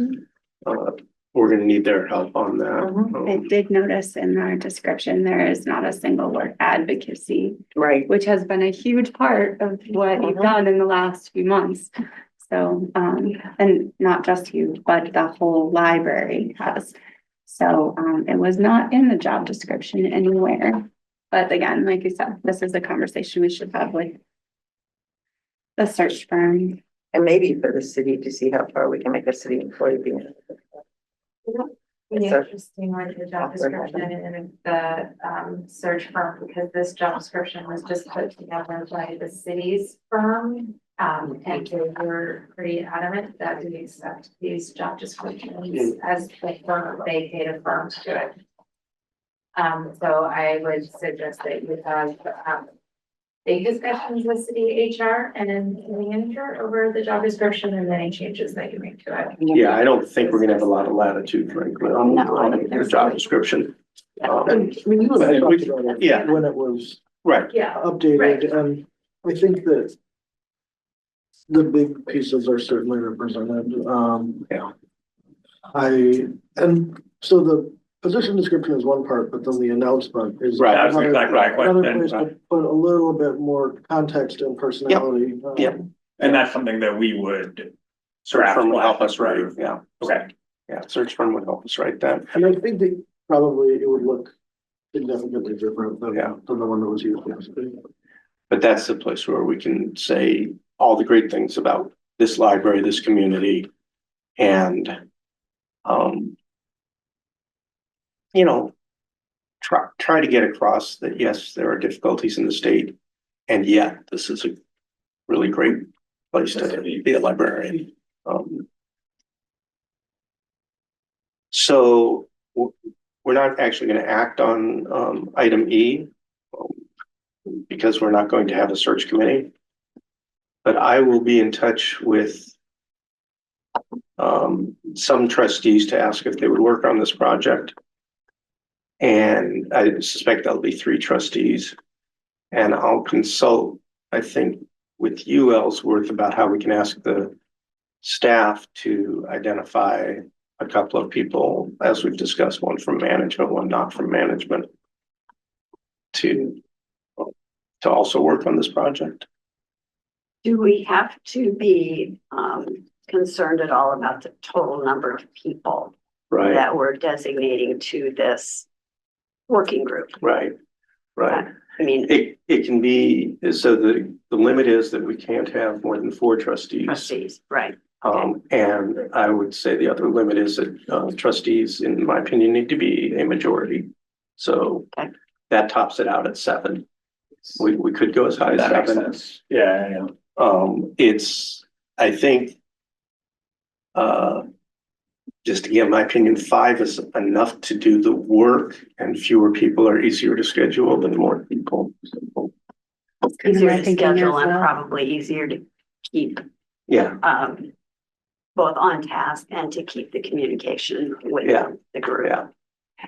we're going to need their help on that. I did notice in our description, there is not a single word advocacy. Right. Which has been a huge part of what you've done in the last few months. So, and not just you, but the whole library has. So, it was not in the job description anywhere. But again, like you said, this is a conversation we should have with the search firm. And maybe for the city to see how far we can make a city employee be. Really interesting with the job description and the search firm, because this job description was just put together by the city's firm. And they were pretty adamant that we accept these job descriptions as the firm, they paid a firm to do it. So I would suggest that you have big discussions with city HR and then the manager over the job description and any changes that you make to it. Yeah, I don't think we're going to have a lot of latitude, frankly, on the job description. I mean, you and I talked about it when it was updated, and I think that the big pieces are certainly represented. And so the position description is one part, but then the announcement is That's exactly my another question. place to put a little bit more context and personality. And that's something that we would. Search firm will help us write. Yeah. Okay. Yeah, search firm would help us write that. And I think that probably it would look significantly different than the one that was used yesterday. But that's the place where we can say all the great things about this library, this community, and you know, try to get across that yes, there are difficulties in the state, and yet this is a really great place to be a librarian. So we're not actually going to act on item E because we're not going to have a search committee. But I will be in touch with some trustees to ask if they would work on this project. And I suspect there'll be 3 trustees. And I'll consult, I think, with you, Ellsworth, about how we can ask the staff to identify a couple of people, as we've discussed, one from management, one not from management, to also work on this project. Do we have to be concerned at all about the total number of people Right, that we're designating to this working group? right, right. I mean, It can be, so the limit is that we can't have more than 4 trustees. trustees, right? And I would say the other limit is that trustees, in my opinion, need to be a majority. So Okay. that tops it out at 7. We could go as high as That makes 7. sense. Yeah. It's, I think, just again, my opinion, 5 is enough to do the work, and fewer people are easier to schedule than more people. So, Easier my to thinking schedule as and well. probably easier to keep yeah, both on task and to keep the communication with Yeah. the group. yeah.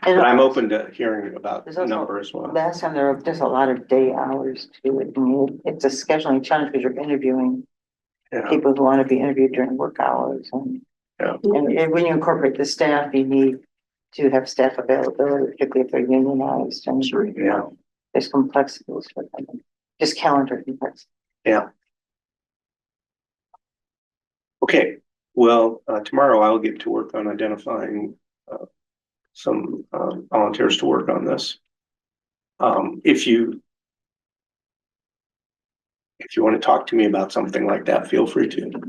And But I'm open to hearing about There's the also- number as well. last time there were just a lot of day hours to it. I mean, it's a scheduling challenge because you're interviewing Yeah, people who want to be interviewed during work hours and. Yeah. And when you incorporate the staff, you need to have staff availability, particularly if they're unionized and. yeah, There's complexities for them, just calendar complexity. yeah. Okay, well, tomorrow I'll get to work on identifying some volunteers to work on this. If you want to talk to me about something like that, feel free to.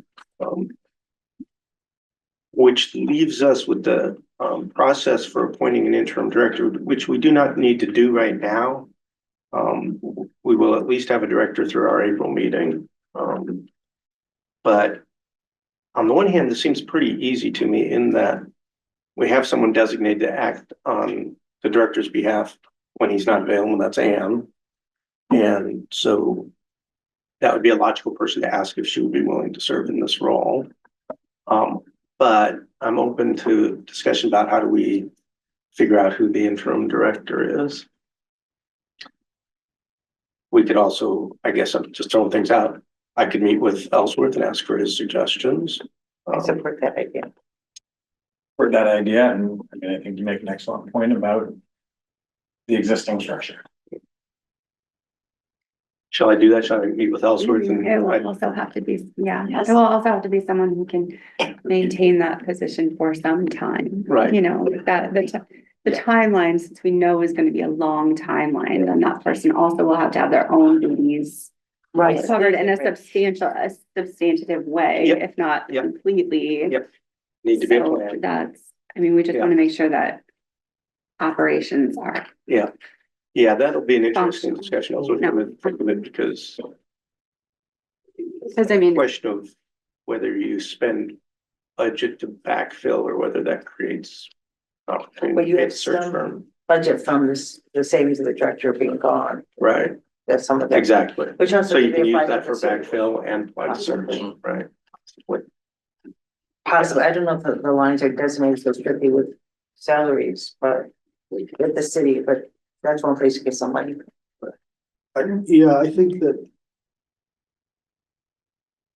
Which leaves us with the process for appointing an interim director, which we do not need to do right now. We will at least have a director through our April meeting. But on the one hand, this seems pretty easy to me in that we have someone designated to act on the director's behalf when he's not available, and that's Anne. And so that would be a logical person to ask if she would be willing to serve in this role. But I'm open to discussion about how do we figure out who the interim director is. We could also, I guess I'm just throwing things out. I could meet with Ellsworth and ask for his suggestions. I support that idea. For that idea, and I mean, I think you make an excellent point about the existing structure. Shall I do that? Shall I meet with Ellsworth? And It will also have to be, yeah, Yes. it will also have to be someone who can maintain that position for some time. Right. You know, that the timeline, since we know is gonna be a long timeline, then that person also will have to have their own duties Right. covered in a substantive way, Yep. if not Yep. completely. Yep. Need to be a So plan. that's, I mean, we just Yeah. wanna make sure that operations are. Yeah. Yeah, that'll be an interesting Functional. discussion also No. with it because Cause I mean, question of whether you spend budget to backfill or whether that creates opportunity Well, you to have search some- firm. Budget from this, the savings of the director being gone, Right, that's some of that. exactly. Which also. So you could can be use applied that to for the city. backfill and apply to search, right? Possibly, I don't know if the lines are designated so strictly with salaries, but with the city, but that's one place to get somebody. Yeah, I think that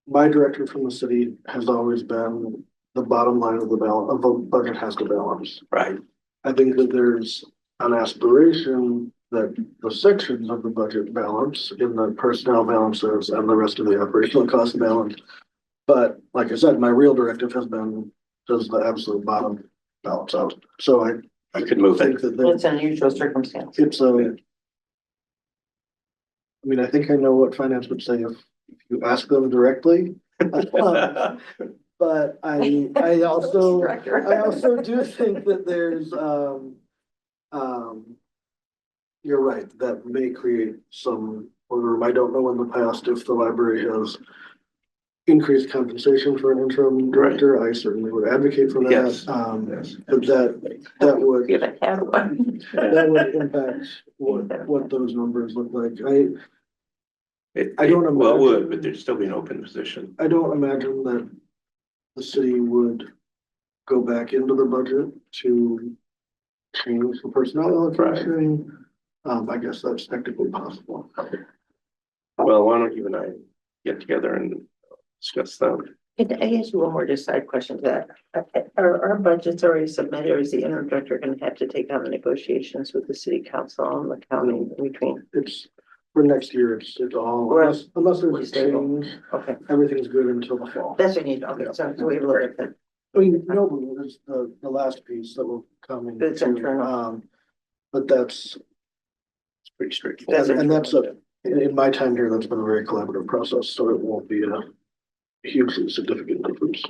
my director from the city has always been the bottom line of the balance, of a budget has to balance. Right, I think that there's an aspiration that the sections of the budget balance in the personnel balances and the rest of the operational cost balance. But like I said, my real directive has been, does the absolute bottom balance out. So I could move think it. that there- It's an unusual circumstance. it's a. I mean, I think I know what finance would say if you ask them directly. But I also do think that there's, you're right, that may create some order. I don't know in the past if the library has increased compensation for an interim director. I certainly would advocate for that. Yes. But that would, Feel like I have one. that would impact what those numbers look like. I don't Well, it would, imagine- but there'd still be an open position. I don't imagine that the city would go back into the budget to change the personnel allocation, I guess that's technically possible. Well, why don't you and I get together and discuss that? Can I ask you one more just side question to that? Are our budgets already submitted, or is the interim director gonna have to take on the negotiations with the city council on the county between? It's, for next year, it's all, unless there's a change, Okay, everything's good until the fall. that's what you need, okay, so we look at that. I mean, no, but there's the last piece that will come in. It's internal. But that's, It's pretty straightforward. and that's in my time here, that's been a very collaborative process, so it won't be a hugely significant difference.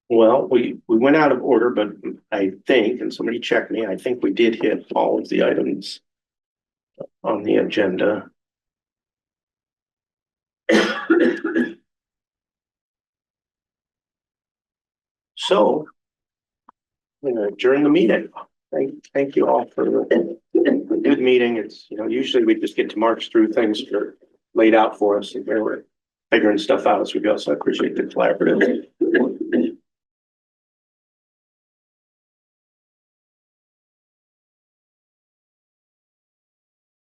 Well, we went out of order, but I think, and somebody check me, I think we did hit all of the items on the agenda. So, I'm gonna adjourn the meeting. Thank you all for a good meeting. It's, usually we just get to march through things that are laid out for us, and we're figuring stuff out as we go, so I appreciate the collaborative